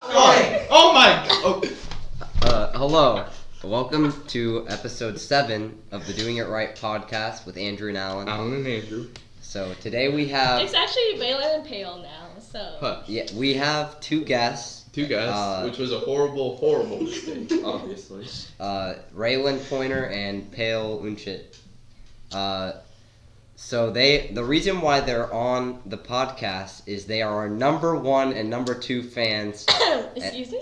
Oh my god. Hello. Welcome to episode 7 of the Doing It Right podcast with Andrew and Alan. Alan and Andrew. So today we have... It's actually Railyn and Pale now, so... Hush. Yeah, we have two guests. Which was a horrible mistake, obviously. Railyn Pointer and Pale Unchit. So the reason why they're on the podcast is they are our number 1 and number 2 fans. Excuse me?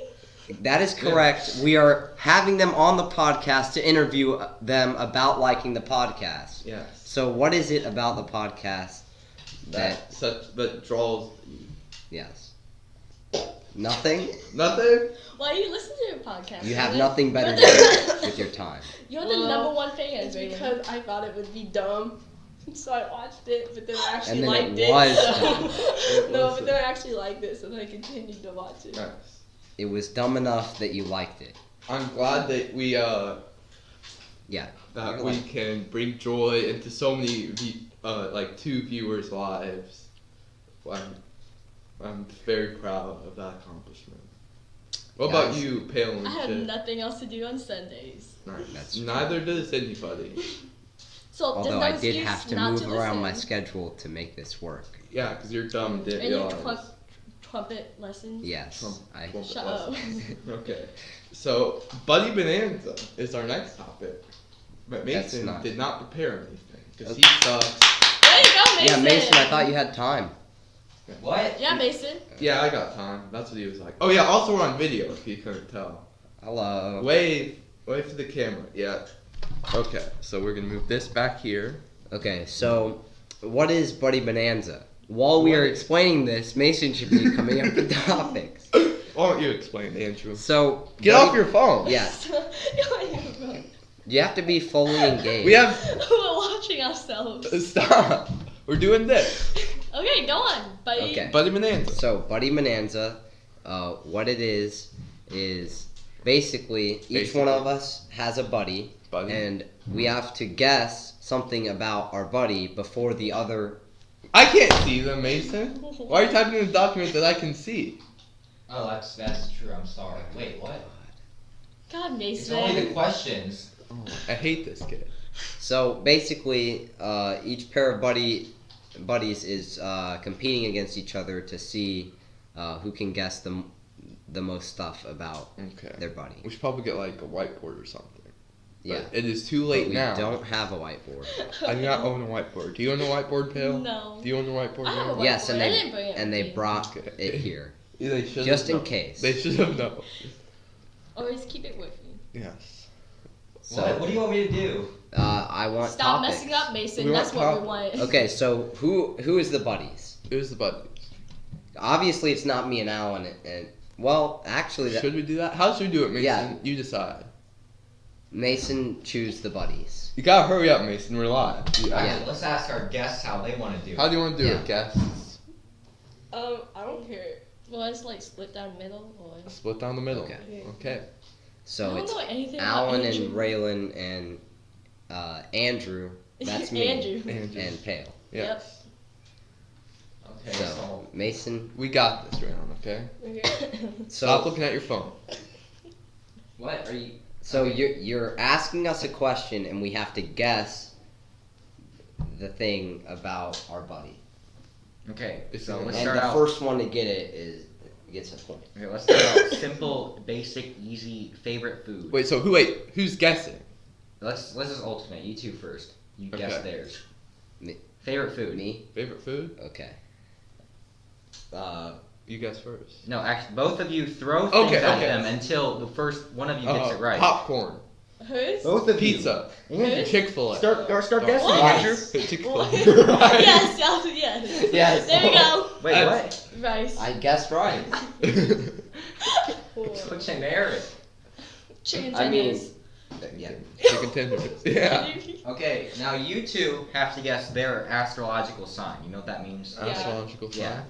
That is correct. Yeah. We are having them on the podcast to interview them about liking the podcast. Yes. So what is it about the podcast that draws you? Yes. Nothing? Nothing? Why do you listen to your podcast? You have nothing better to do with your time. You're the number 1 fan, It's Railyn. because I thought it would be dumb. So I watched it, but then I actually And then liked it it. was So. No, but then I actually liked it, so then I continued to watch it. Nice. It was dumb enough that you liked it. I'm glad that we Yeah. that we can bring joy into so many 2 viewers' lives. I'm very proud of that accomplishment. What about you, Pale and I had Shit? nothing else to do on Sundays. Nice. That's true. Neither does anybody. So Although there's no I did excuse have to not move to around my listen. schedule to make this work. Yeah, because you're dumb and didn't And your realize. trumpet lessons? Yes. Trump Shut up. Okay. So, Buddy Bonanza is our next topic. But That's Mason not- did not prepare anything because Okay. he sucks. There you go, Mason! Yeah, Mason, I thought you had time. What? Yeah, Mason. Yeah, I got time. That's what he was like. Oh yeah, also we're on video if you couldn't tell. Hello. Wave to the camera. Yeah. Okay, so we're gonna move this back here. Okay, so what is Buddy Bonanza? While we are explaining this, Mason should be coming up with topics. Why don't you explain, Andrew? So Get Buddy- off your phone. Yeah, you have to be fully engaged. We have. We're watching ourselves. Stop. We're doing this. Okay, go on, buddy. Okay. Buddy Bonanza. So Buddy Bonanza, what it is basically each one of us has a buddy, and we have to guess something about our buddy before the other. I can't see them, Mason. Why are you typing in a document that I can see? Oh, that's true. I'm sorry. Wait, what? God, It's Mason. only the questions. I hate this kid. So basically, each pair of buddies is competing against each other to see who can guess the most stuff about Okay. their buddy. We should probably get like a whiteboard or something. Yeah. But it is too But late we now. don't have a whiteboard. I do not own a whiteboard. Do you own a whiteboard, Pale? No. Do you own a whiteboard? I have a Pale? Yes, and I didn't bring it with they me. brought Okay. it here Yeah, they should just have in case. They should have known. Always keep it with me. Yes. So What do you want me to do? I want Stop topics. messing up, Mason. We That's want what we want. Okay, so who is the buddies? It was the buddies. Obviously, it's not me and Alan. And well, actually, Should we do that? How should we do it, Mason? Yeah. You decide. Mason choose the buddies. You gotta hurry up, Mason. We're live. Actually, let's ask our guests how they want to do it. How do you want to do Yeah. it, guests? I don't care. Well, it's like split down the middle, or... Split down the middle. Okay. Okay. I So don't it's know anything Alan about and Raylyn and Andrew. That's me. Andrew. And Pale. Yes. Okay, So so Mason. We got this round, okay? Stop So looking at your phone. what are you? so you're asking us a question and we have to guess the thing about our buddy. Okay, It's so not- let's And start the out. first one to get it gets a point. Okay, let's start out simple, basic, easy. Favorite food. Wait, who's guessing? Let's just alternate. You two first. You guess Okay. theirs. Me. Favorite food. Me? Favorite food? Okay. You guess first. No, actually, both of you throw things Okay, at okay. them until the first one of you gets it right. Popcorn. Who's? Both of Pizza. Andrew. Chick-fil-A. Start guessing, What? Andrew. Chick-fil-A. Yes, yes. Yes. There we go. Wait, That's- what? Rice. I guessed right. So generic. Chicken I mean- tenders. Yeah. Chicken tenders. Yeah. Okay, now you two have to guess their astrological sign. You know what that means? Yeah. Astrological sign. Yeah.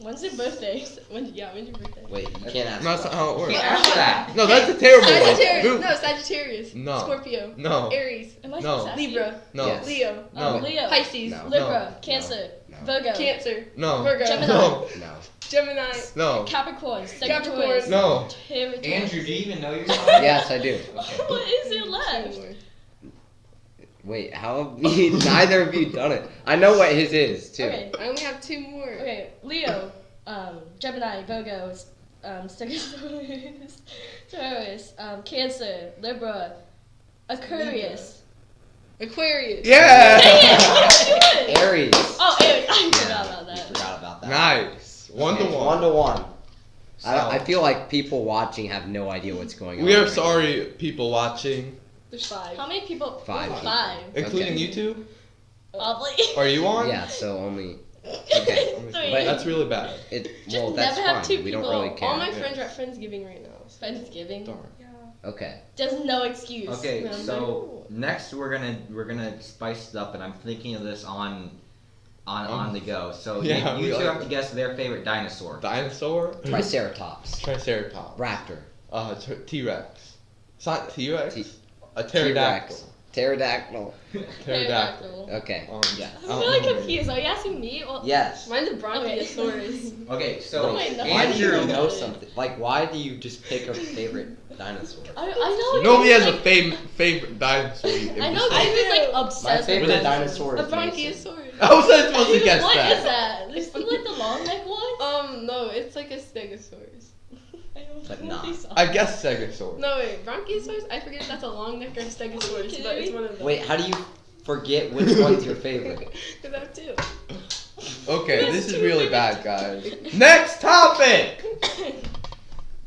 When's your birthday? When's your birthday? Wait, you can't ask. That's not how it works. Can't ask that. No, that's a terrible one. Sagittarius. Move. No, Sagittarius. No. Scorpio. No. Aries. Am I No. supposed to ask you? Libra. No. Yes. Leo. No. Leo. Pisces. No. Libra. No. Cancer. No. Virgo. Cancer. No. Virgo. Gemini. No. No. Gemini. No. Capricorn. Capricorn. Sagittarius. No. Taurus. Andrew, do you even know your sign? Yes, I do. Okay. What is it left? Wait, how have you, neither of you done it? I know what his is, too. Okay. I only have 2 more. Okay. Leo. Gemini. Virgo. Sagittarius. Taurus. Cancer. Libra. Aquarius. Aquarius. Yeah. Aries. Oh, Aries. I forgot Yeah, about you that. forgot about that. Nice. 1 to Okay, 1. 1 to 1. So, I feel like people watching have no idea what's going on. we are right sorry, people watching, There's 5. How many people? 5 Ooh, people. 5. including Okay. you two. Probably. Are you now. on? Yeah, so only. Okay. Three. But That's really bad. Just Well, that's never have fine. 2 We don't people. really care. All my Yeah. friends are at Friendsgiving right now. So. Friendsgiving. Darn. Yeah. Okay. There's no excuse. Okay, Remember? so next we're gonna spice it up, and I'm thinking of this on the go. So Yeah, you we two like have to guess their favorite dinosaur. Dinosaur. Triceratops. Triceratops. Raptor. T-Rex. It's not T-Rex. T- A pterodactyl. Pterodactyl. Pterodactyl. Okay. Yeah. I'm really confused. Are you asking me? Or... Yes. Mine's a Bronchiosaurus. Okay, so Wait, no. Why do you Andrew, know something? Like, why do you just pick a favorite dinosaur? I know. Nobody has like, a favorite dinosaur. I know David's like My obsessed favorite with dinosaur A is Mason. Bronchiosaurus. How was I supposed to guess What that? is that? Is it like the long neck one? No, it's like a Stegosaurus. I don't But know not. these are. I guess Stegosaurus. No, wait, Bronchiosaurus? I forget if that's a long neck or a Stegosaurus, but it's one of them. Wait, how do you forget which one's your favorite? Because I have 2. Okay, That's this is too really many. bad, guys. Next topic.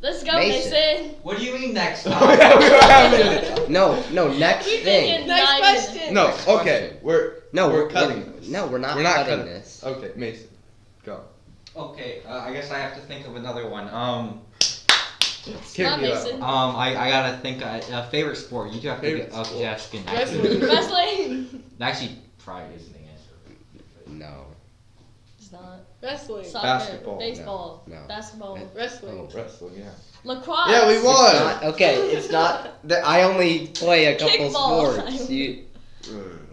Let's go, Mason. Mason. what do you mean next Oh, time? yeah, we were having it. No, next We've been thing. in Next 9 question. minutes. No, Next okay, question. we're cutting this. No, we're not We're not cutting cutting this. Okay, Mason, go. Okay, I guess I have to think of another one. Give Not me that Mason. one. I gotta think. Favorite sport. You two have to Favorite get. Okay, sport. Jess can Wrestling. Wrestling. actually probably isn't the answer. No. It's not. Wrestling. Soccer. Basketball. Baseball. No. Basketball. Wrestling. Oh. Wrestling, yeah. Lacrosse. Yeah, we won. It's not, okay, it's not. I only play a couple Kickball. sports. You.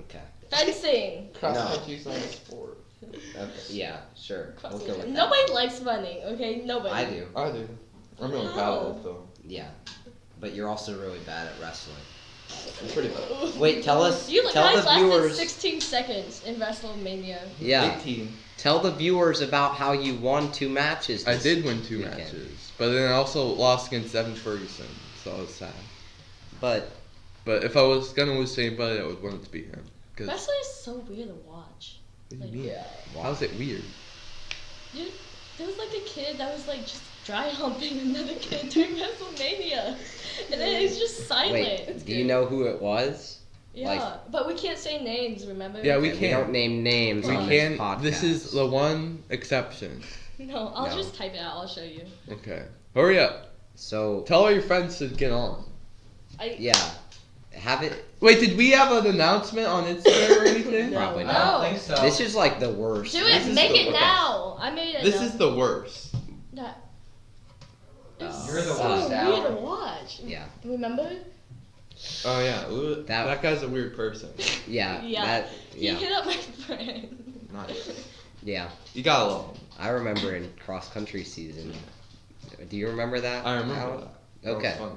Okay. Fencing. Cross No. country's not a sport. Okay. Yeah, sure. We'll go with that. Nobody likes running, okay? Nobody. I do. I do. I'm really bad at it though. Yeah. But you're also really bad at wrestling. I'm pretty bad. Wait, tell us. You Tell guys the lasted viewers. 16 seconds in WrestleMania. Yeah. 18. Tell the viewers about how you won 2 matches. I this did win 2 weekend. matches, but then I also lost against Evan Ferguson, so I was sad. But But if I was gonna lose to anybody, I would want it to be him. Cause Wrestling is so weird to watch. what do you mean? wow. How's it weird? Dude, there was like a kid that was like just dry humping another kid during WrestleMania. And then it's just silent. wait, do you know who it was? Yeah, but we can't say names, remember? Yeah, we Okay, can't. don't name names We on can. this podcast. This is the one exception. No, I'll No. just type it out. I'll show you. Okay. Hurry up. So Tell all your friends to get on. yeah, have it. Wait, did we have an announcement on Instagram or anything? No. Probably I not. don't think so. This is like the worst. Do This it. is Make the- it okay. now. I made it. This now. is the worst. That. You're the so worst, weird Al. to watch. Yeah, Remember? Oh yeah, that guy's a weird person. yeah, Yeah. that, He yeah, hit up my friend. Nice. yeah. You gotta love him. I remember in cross country season. Do you remember that? I remember Alan? that. That was Okay. fun.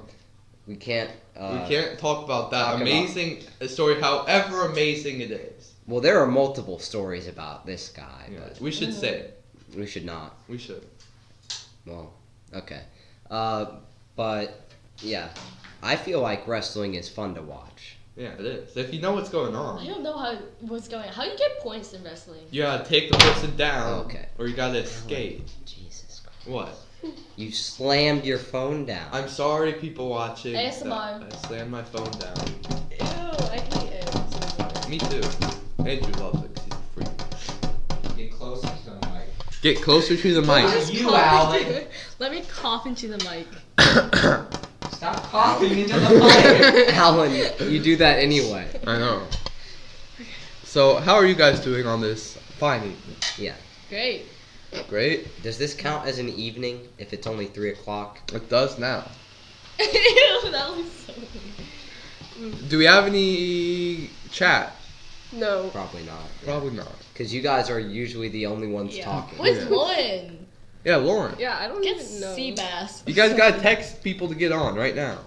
We can't. We can't talk about that talk about- amazing story, however amazing it is. Well, there are multiple stories about this guy, Yeah, but we should say it. we should not. We should. Well, okay. But yeah, I feel like wrestling is fun to watch. Yeah, it is. If you know what's going I on, don't know what's going on. How do you get points in wrestling? you gotta take the person down, Okay. or you gotta escape. Jesus Christ. What? You slammed your phone down. I'm sorry, people watching. ASMR. that I slammed my phone down. Ew, I hate it. Me too. Andrew loves it 'cause he's a freak. Get closer to the mic. Get closer to the Why mic. you, Alec? Let me cough into the mic. Stop coughing into the mic. Alan, you do that anyway. I know. So, how are you guys doing on this fine evening? Yeah. Great. Great. Does this count as an evening if it's only 3 o'clock? It does now. Ew, that was so weird. Do we have any chat? No. Probably not. Probably not. Because you guys are usually the only ones Yeah. talking. Where's Yeah. Lauren? Yeah, Lauren. Yeah, I don't Get even know. sea bass. You guys gotta text people to get on right now.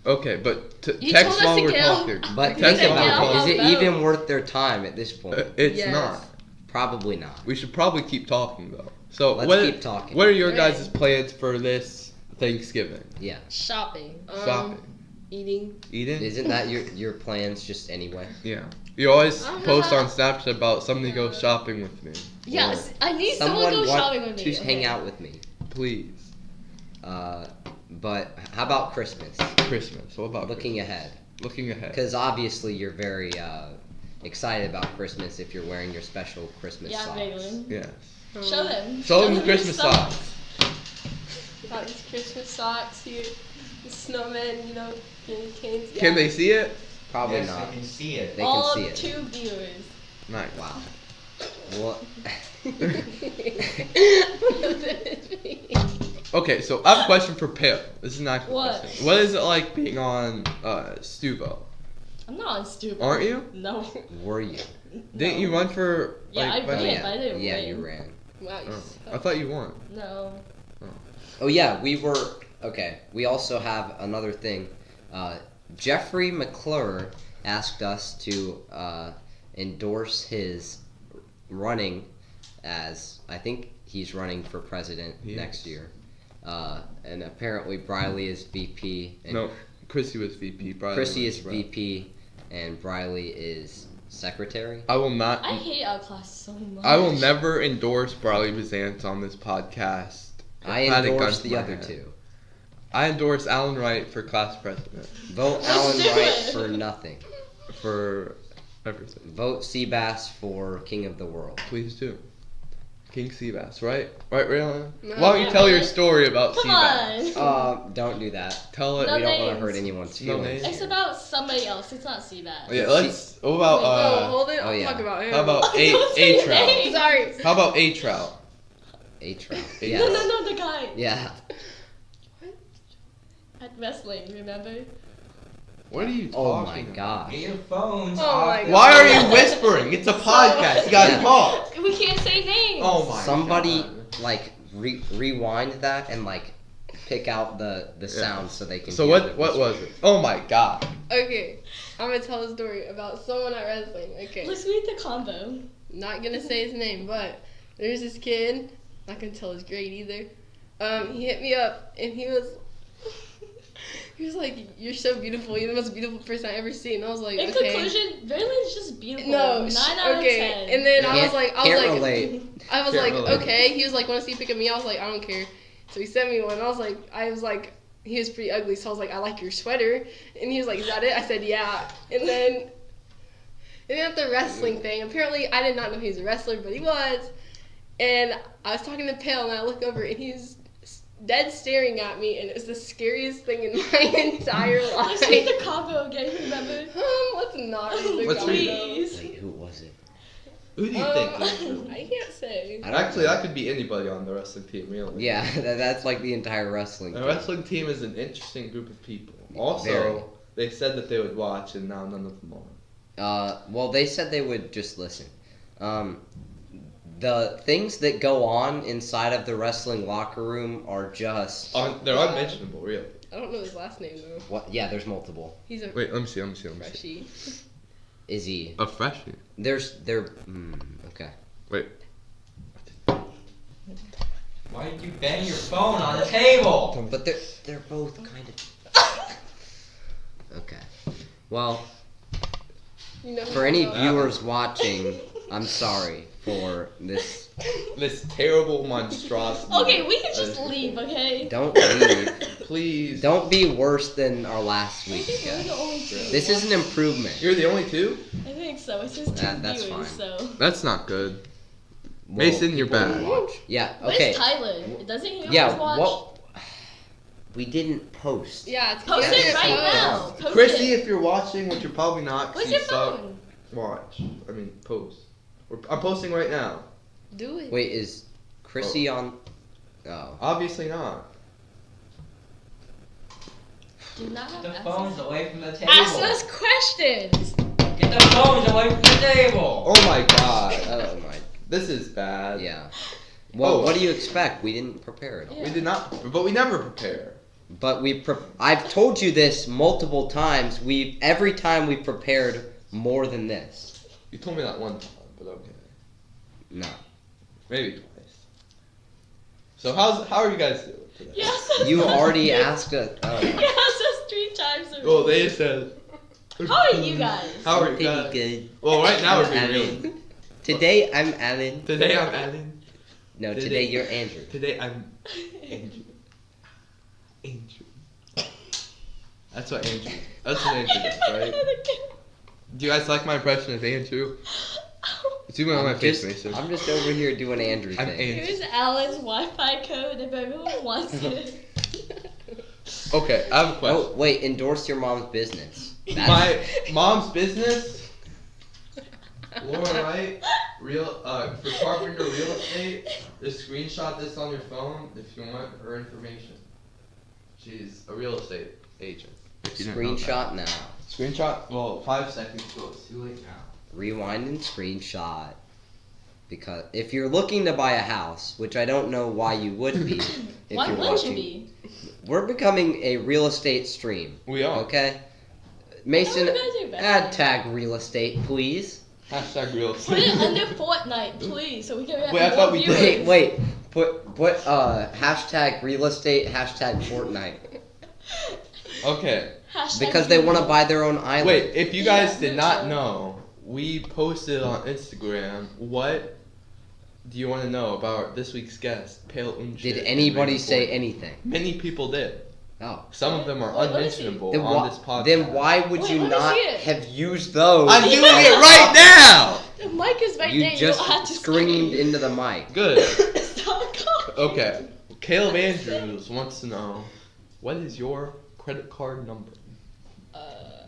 Okay, but You text told us while to we're get on. talking. But Text think while we're about it. Is talking. it even worth their time at this point? It's Yes. not. Probably not. We should probably keep talking though. So Let's what, keep talking. What are your Right. guys' plans for this Thanksgiving? Yeah. Shopping. Shopping, Eating. eating. Isn't that your plans just anyway? Yeah. You always Uh-huh. post on Snapchat about somebody go shopping with me. Yes, I need someone to go want shopping with me. to hang out with me. Please. But how about Christmas? Christmas. What about Looking ahead. Christmas? Looking ahead. Because obviously you're very excited about Christmas if you're wearing your special Christmas Yeah, socks. Vaylin. Yes. Show them. Show them the your Christmas socks. Got these Christmas socks here. The snowman, candy canes. Can they see it? Probably Yes, not. I can see it. They All can see it. 2 viewers. Nice. Wow. What? Okay, so I have a question for Pale. This is not a What? question. What is it like being on Stuvo? I'm not on stupid. Aren't you? No. Were you? Didn't you run for Yeah, like I vice- ran. yeah, but I didn't yeah, win. you ran. Wow, you Oh, suck. I thought you won. No. Oh yeah, we were okay. We also have another thing. Jeffrey McClure asked us to endorse his running as I think he's running for president He next is. year. And apparently Briley is VP. And No, Chrissy was VP. Briley Chrissy was is rep. VP, and Briley is secretary. I will not. I hate our class so much. I will never endorse Briley Bizantz on this podcast. I If had a gun endorse to the my other head. two. I endorse Alan Wright for class president Vote Let's Alan do Wright it. for nothing. for everything. Vote Seabass for King of the World. Please do. King Seabass, right? Right, Railyn? No. Why don't you tell your story about Come Seabass? on. Don't do that. Tell it. No We don't want to names. hurt anyone's No feelings. names. It's about somebody else. It's not Seabass. Yeah, let's. What about hold it. oh, I'll yeah. talk about him. how about Don't say A Trout? names. Sorry. How about A Trout? A-Trout. A- Yes. No, the guy Yeah. at wrestling. Remember? What are you Oh talking my about? god. Get your phones Oh off. my God. Why are you whispering? It's a podcast. You gotta Yeah. talk. We can't say names. Oh my Somebody God. like rewind that and like pick out the sound so they can. So hear what the was it? Oh my god. Okay, I'm gonna tell a story about someone at wrestling. Okay, Let's read the combo. not gonna say his name, but there's this kid. Not gonna tell his grade either. He hit me up and he was like, "You're so beautiful. You're the most beautiful person I've ever seen." And I was like, In "Okay." conclusion, Vaylyn's just beautiful. No, 9 out of okay. 10. And then I Can't- was like, can't relate. I was Can't like, relate. okay. He was like, "Want to see a pic of me?" I was like, "I don't care." So he sent me one. I was like, he was pretty ugly. So I was like, "I like your sweater." And he was like, "Is that it?" I said, "Yeah." And then at the wrestling thing, apparently I did not know he was a wrestler, but he was. And I was talking to Pale, and I look over, and he's dead staring at me, and it was the scariest thing in my entire life. Let's read the combo again. Remember? Let's not read the Let's read it. combo. Please. Wait, who was it? Who do you think? I can't say. Actually, that could be anybody on the wrestling team, really. Yeah, that's like the entire wrestling. The team. wrestling team is an interesting group of people. Also, Very. they said that they would watch, and now none of them are. Well, they said they would just listen. The things that go on inside of the wrestling locker room are just They're unmentionable, really. I don't know his last name though. what? Yeah, there's multiple. He's a Wait, let me see. freshie. Is he? A freshie. Okay. Wait. Why did you bang your phone on the table? But they're both kind of. Okay. Well, You know for any viewers watching, I'm sorry for this. This terrible monstrosity. Okay, we can just leave, okay? Don't leave. Please. Don't be worse than our last I week. think we're Okay? the only two. This is an improvement. You're the only two? I think so. It's just 2 That's viewers, fine. so. That's not good. Well, Mason, you're people bad. will watch. Yeah. Where's Okay. Tyler? Doesn't he always Yeah. watch? What? We didn't post. Yeah, it's Post yeah, it right post. now. Post Chrissy, it. if you're watching, which you're probably not, 'cause Where's you your suck, phone? watch. I mean, post. I'm posting right now. Do it. Wait, is Chrissy on? Oh. Obviously not. Do not have Get the access. phones away from the table. Ask us questions. Get the phones away from the table. Oh my god. Oh my. This is bad. Yeah. Well, Oh. what do you expect? We didn't prepare it all. Yeah. We did not, but we never prepare. But I've told you this multiple times. Every time we prepared more than this. You told me that one time, but okay. No. Maybe twice. So how are you guys doing today? Yes. You already asked us. Yes, us 3 times already. Well, they said. How are you guys? How are you Pretty guys? good. Well, right now we're I'm being real. Alan. Today I'm Alan. Today I'm Alan. No, today you're Andrew. Today I'm Andrew. Andrew. That's what Andrew. That's what Andrew is, right? Do you guys like my impression of Andrew? Zoom in on my face, Mason. I'm just over here doing Andrew I'm thing. Andrew. Here's Alan's Wi-Fi code if everyone wants it. Okay, I have a question. Oh wait, endorse your mom's business. My mom's business. Laura Wright, for Carpenter Real Estate. Just screenshot this on your phone if you want her information. She's a real estate agent. If you didn't know that. Screenshot now. Screenshot. Well, 5 seconds ago. It's too late now. Rewind and screenshot. Because if you're looking to buy a house, which I don't know why you would be, if Why you're would watching, you be? we're becoming a real estate stream. We are. Okay. Mason, Oh, you guys are bad. add tag real estate, please. Hashtag real Put it estate. under Fortnite, please, so we can have Wait, I more thought we viewers. did. Wait. Put hashtag real estate, hashtag Fortnite. Okay. Hashtag Because they want to viewers. buy their own island. Wait, if you guys Yeah, did not sure. know, we posted on Instagram. What do you want to know about this week's guest, Pale and Did Shit, anybody and say Raven? anything? Many people did. Oh. Some of them are Wait, let me see. unmentionable Then, on this podcast. then why would Wait, you let me not see it. have used those? I'm doing it right now. The mic is right You there. just you don't have to screamed scream. into the mic. Good. Stop coughing. Okay. Caleb Andrews wants to know, what is your credit card number?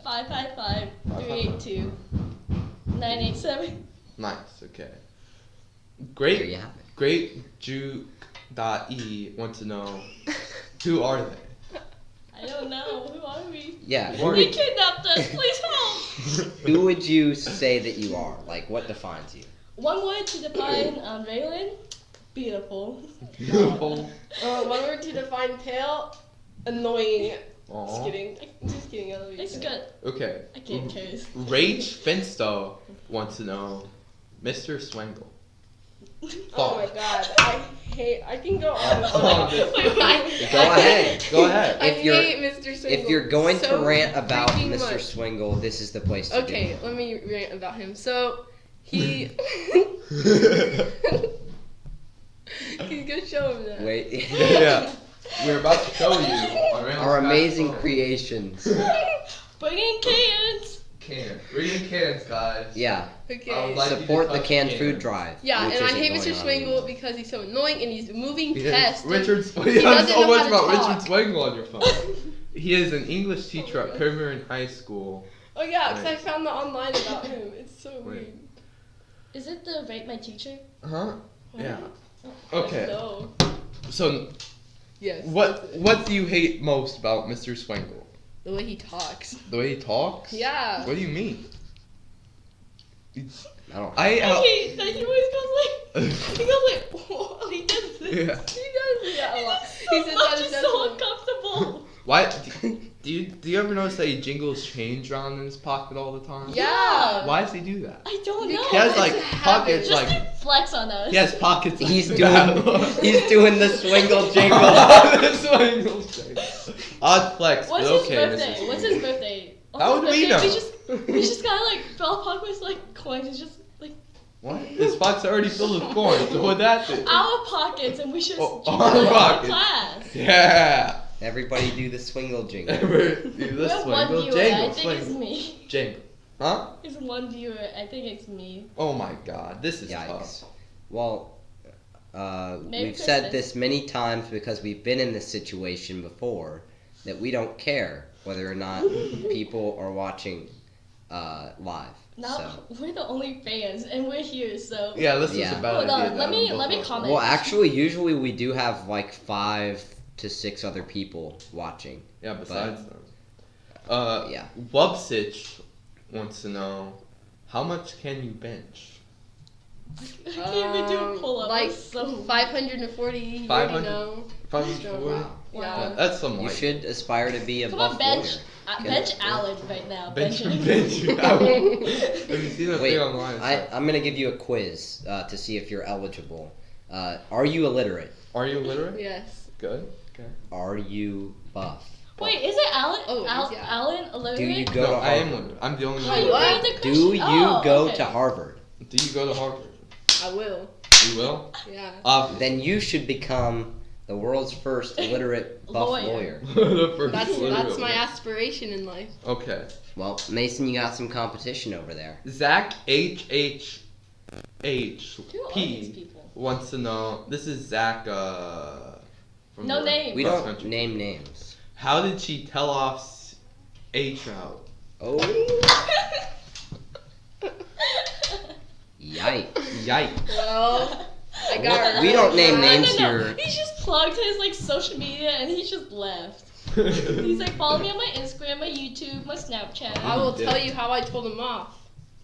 555-382-987. Nice. Okay. There you have it. Great Juke.e wants to know, who are they? I don't know. Who are we? Yeah. What? They kidnapped us. Please help. Who would you say that you are? Like, what defines you? One word to define Railyn. Beautiful. Beautiful. One word to define pale. Annoying. Just Aw. kidding. Just kidding. I love you. It's good. Okay. I can't curse. Rach Finstow wants to know, Mr. Swangle. Oh my god. I can go on. Wait, Go ahead. Go ahead. I If you're- hate Mr. Swingle. If you're going so to rant about freaking Mr. much. Swingle, this is the place to Okay, do let me rant about him. So, he. Can you go show him that? it. Wait. Yeah. We're about to show you Our amazing creations. Bring in cans. Cans. Reading cans, guys. Yeah. I would Okay. like- you to Support the touch canned cans. food drive. Yeah, which and I isn't hate going Mr. on Swingle anymore. because he's so annoying and he's a moving Yes. pest. Richard, He you have doesn't so know much how to about talk. Richard Swingle on your phone. He is an English teacher at Permian High School. Oh yeah, because I Right. found that online about him. It's so Wait. weird. Is it the rate my teacher? Huh? What? Yeah. Okay. No. So, Yes. what do you hate most about Mr. Swingle? The way he talks. The way he talks? Yeah. What do you mean? I don't. I hate that he always goes like, he goes like, whoa, he does this. Yeah. He does do that a lot. So He says much, that it's is so definitely- uncomfortable. Why? Do you ever notice that he jingles change around in his pocket all the time? Yeah. Why does he do that? I don't know. He has It's like a habit. pockets Just like to flex on us. he has pockets. Like He's that. doing the Swingle jingle. The Swingle jingle. Odd flex, What's but his okay. birthday? Mrs. What's his birthday? On How his would we birthday, know? We just gotta like fill up pockets like coins. It's just like What? His pockets are already filled with corn. So what that do? our pockets, and we should Oh, just our do it in pockets. class. Yeah. Everybody do the Swingle jingle. Ever do We the have one Swingle viewer. jingle? I think it's Swingle. me. Jingle. Huh? It's one viewer. I think it's me. Oh my God, this is Yikes. tough. Well, Merry we've said Christmas. this many times because we've been in this situation before that we don't care whether or not people are watching live. Now So. we're the only fans, and we're here. So Yeah, this is Yeah. a bad hold idea. on. Let me comment. Well, actually, usually we do have like 5 to 6 other people watching. Yeah, besides them. Yeah. Wubsitch wants to know, how much can you bench? I can't even do a pull up. Like so 540. You 500? already know. 540? Yeah. That's some You like. should aspire to be a Come buff on, bench. warrior. Bench Allen right now. Bench him. you out. Have you seen that Wait, thing online? It's like, I'm gonna give you a quiz to see if you're eligible. Are you illiterate? are you illiterate? Yes. Good. Okay. Are you buff? Wait, is it Allen? Oh, yeah. Allen illiterate? Do you go No, to I am Harvard? illiterate. I'm the only Oh, one. you What? read the Do question? you Oh, go okay. to Harvard? Do you go to Harvard? I will. You will? Yeah. Obviously. Then you should become the world's first illiterate buff Lawyer. lawyer. The first That's illiterate my one. aspiration in life. Okay. Well, Mason, you got some competition over there. Zach Who are these HHP people? wants to know. This is Zach. From No the name. We cross don't country. name names. How did she tell off A Trout? Oh, yikes. Yikes. Well, I got her. We don't name No, names no, no. here. He just plugged his like social media and he just left. He's like, follow me on my Instagram, my YouTube, my Snapchat. I will tell you how I told him off.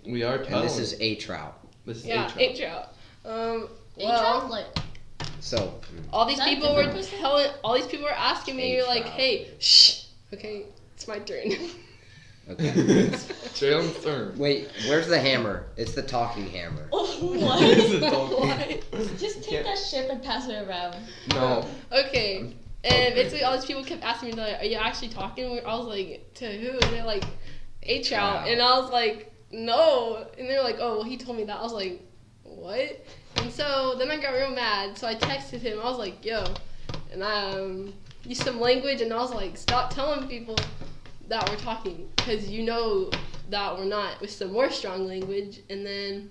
We are And telling. this is a trout. This is Yeah, A-Trout. H out. Well, like, So, all these Is that people were different person? telling, all these people were asking me, you're like, H-trout. hey, shh. Okay, it's my turn. okay. Jalen's turn. Wait, where's the hammer? It's the talking hammer. This is what? talking. Just take that ship and pass it around. No. Okay. And basically, all these people kept asking me, like, are you actually talking? I was like, to who? And they're like, H out. And I was like, no. And they're like, oh, well, he told me that. I was like, what? And so then I got real mad. So I texted him. I was like, yo. And I used some language. And I was like, stop telling people that we're talking. Because you know that we're not. With some more strong language. And then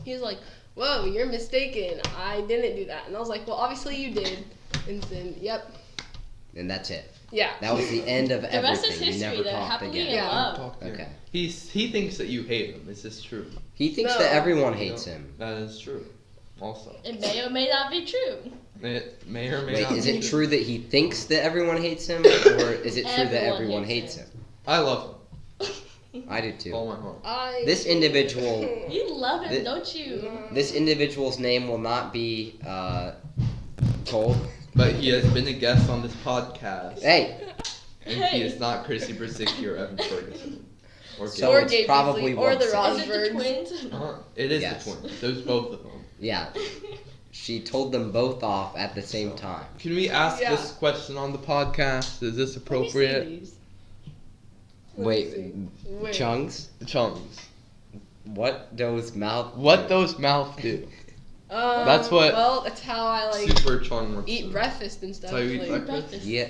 he was like, whoa, you're mistaken. I didn't do that. And I was like, well, obviously you did. And then, yep. And that's it. Yeah. That was the end of The everything. rest is You history. never They're talked happily again. in Yeah. love. Okay. He thinks that you hate him. Is this true? He thinks No. that everyone hates him. That is true. Also, It may or may not be true. it may or may Wait, not. is be it true that he thinks that everyone hates him, or is it true that Everyone everyone hates hates him? I love I do him. too. All my heart. This individual, You love him, Th- don't you? this individual's name will not be told. But he has been a guest on this podcast. Hey, And Hey. he is not Chrissy Brzezinski or Evan Ferguson. Or So or Gabe. it's Gabe probably Beasley, or the Wilson. Is it the Rosbergs. twins? It is Yes. the twins. There's both of them. yeah, she told them both off at the same time. Can we ask Yeah. this question on the podcast? Is this Let me see appropriate? these. Wait, Wait. Chungs, Chungs. what does mouth? What do? those mouth do? Um, That's what- Well, that's how I like Super Chung wants eat to- breakfast and stuff. That's how you eat like- breakfast? You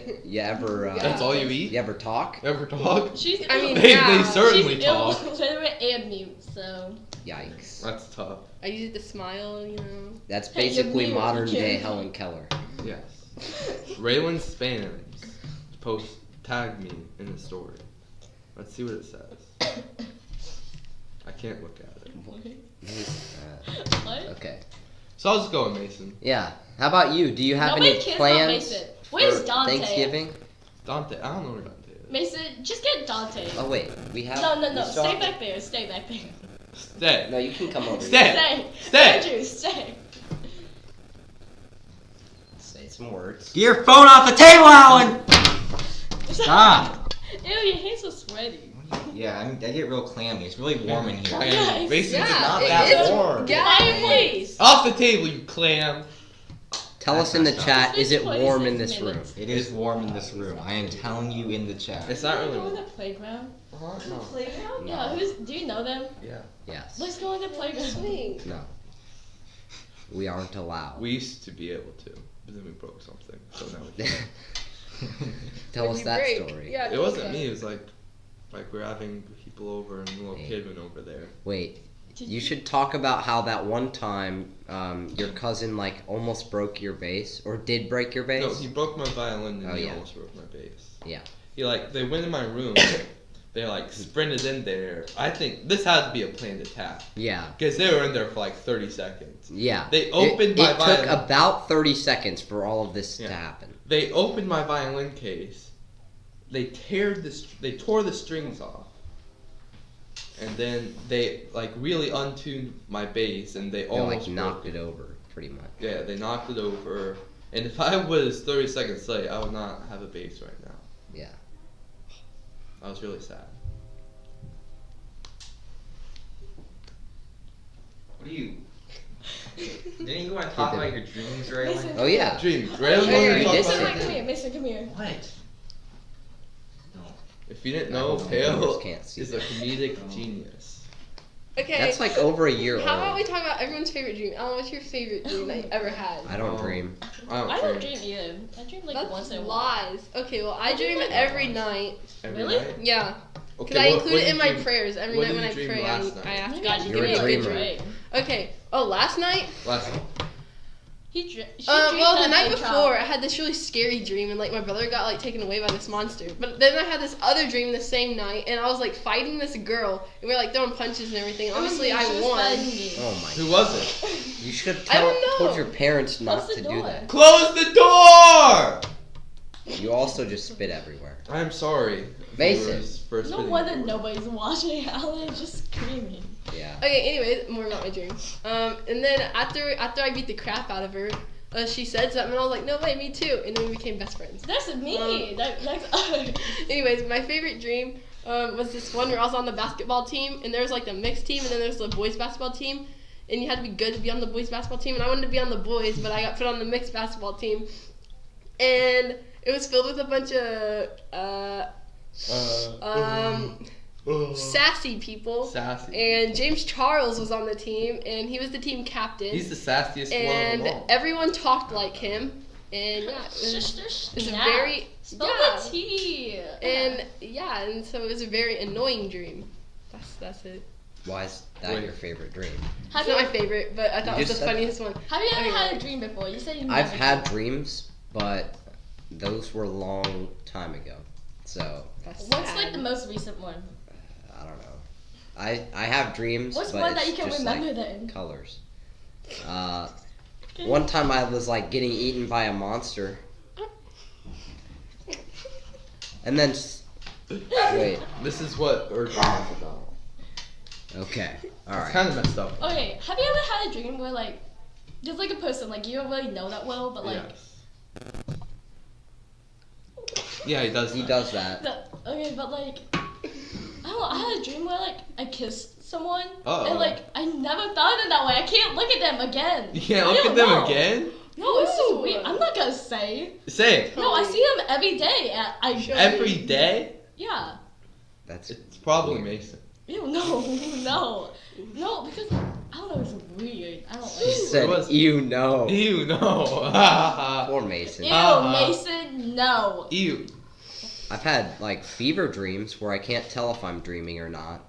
ever? Yeah. That's all you eat? You ever talk? Ever talk? She's I mean, They yeah. certainly she's talk. illiterate and mute, so. Yikes. That's tough. I use it to smile, you know. That's Hey, you're basically mute. modern day You're- Helen Keller. Yes. Railyn Spans tag me in the story. Let's see what it says. I can't look at it. What? Okay. So I'll just go with Mason. Yeah. How about you? Do you have Nobody any cares about plans Mason. Where's for Dante? Thanksgiving? Dante. I don't know where Dante is. Mason, just get Dante. Oh wait, we have. No, we still stay have- back there, stay back there. Stay. No, you can come over. Stay. here. Stay. Stay. Andrew, stay. Say some words. Get your phone off the table, Alan! Stop! Ew, your hands are sweaty. Yeah, I get real clammy. It's really warm in here. Yeah, Mason's yeah, not it that is. warm. Yeah. Fireplace. Off the table, you clam. Tell us in the That's chat, is it 26 warm in this room? minutes. It is warm in this room. I am telling you in the chat. It's not Can we really go on warm. the playground? No. Playground? No. Yeah, do you know them? Yeah. Yes. Let's go on the playground. Swing. No. We aren't allowed. We used to be able to, but then we broke something. So now we can't. Tell When us you that break. story. Yeah, It tell us wasn't that. me. It was like we're having people over and a little Hey. kid went over there. Wait, Did you should talk about how that one time your cousin like almost broke your bass or did break your bass. No, he broke my violin and Oh, he yeah. almost broke my bass. Yeah. He they went in my room. They sprinted in there. I think this had to be a planned attack Yeah. because they were in there for like 30 seconds. Yeah. They opened my It took violin. about 30 seconds for all of this to Yeah. happen. They opened my violin case. They tore the strings off, and then they like really untuned my bass, and they They almost like knocked broke it over, pretty much. Yeah, they knocked it over. And if I was 30 seconds late, I would not have a bass right now. Yeah. I was really sad. What do you? Didn't you want to talk about your dreams, Raylyn? Mason, Oh yeah. Dreams. Mason, Railyn, Hey, wanna you talk did about say your come dreams? here. Mason, come here. What? No. If you didn't I know, don't know. Pale Viewers can't see is a that. comedic Oh. genius. Okay. That's like over a year How about old. we talk about everyone's favorite dream? Alan, what's your favorite dream that you ever had? I don't Oh. dream. I don't dream either. I dream like That's once in a while. lies. Okay, well, I I dream dream like every lies. night. Every Really? night? Yeah. Okay, Because I what include it did in you my dream prayers. Every what night did when you I dream pray, last I night? ask Maybe God I to should give You're me a a good dreamer. dream. Okay. Oh, last night? Last night. She Well, the dreamed night that before, I had this really scary dream, and like my brother got like taken away by this monster. But then I had this other dream the same night, and I was like fighting this girl, and we were like throwing punches and everything. Obviously, I won. Oh my. Who was it? You should have I don't know. told your parents not Close to the do door. that. Close the door! You also just spit everywhere. I'm sorry. Mason. viewers, for No spitting wonder everywhere. nobody's watching. Alan just screaming. Yeah. Okay, anyways, more about my dream. And then after I beat the crap out of her, she said something, and I was like, no way, me too. And then we became best friends. That's me. That's us. Anyways, my favorite dream was this one where I was on the basketball team, and there was like the mixed team, and then there's the boys basketball team, and you had to be good to be on the boys basketball team, and I wanted to be on the boys, but I got put on the mixed basketball team, and it was filled with a bunch of sassy people. Sassy. And James Charles was on the team, and he was the team captain. He's the sassiest and one of them all. everyone talked like him, and yeah, it's a very Spell yeah. the T. And yeah, and so it was a very annoying dream. That's it. Why is that Wait. your favorite dream? have It's you not my favorite, but I thought You it was just the said- funniest one. have you ever Okay. had a dream before? You said you I've never had did. dreams, but those were a long time ago. So That's What's sad. like the most recent one? I don't know. I have dreams, What's but one it's that you can just remember like then? colors. One time I was like getting eaten by a monster, and then wait. This is what our dream is about. Okay, all It's right. kind of messed up. Okay, have you ever had a dream where like there's like a person like you don't really know that well, but like Yes. Yeah, he does. He that. does that. okay, but like I don't know, I had a dream where like I kissed someone Uh-oh. and like I never thought of it that way. I can't look at them again. You can't I look don't at them know. again? No, it's just Ooh. weird. I'm not gonna say. Say it. No, I see them every day. Every day? Yeah. That's It's probably Weird. Mason. Ew, no, because I don't know. It's weird. I don't like He it. said, was- "You know." Ew, no. Poor Mason. Ew, Mason, no. Ew. I've had like fever dreams where I can't tell if I'm dreaming or not.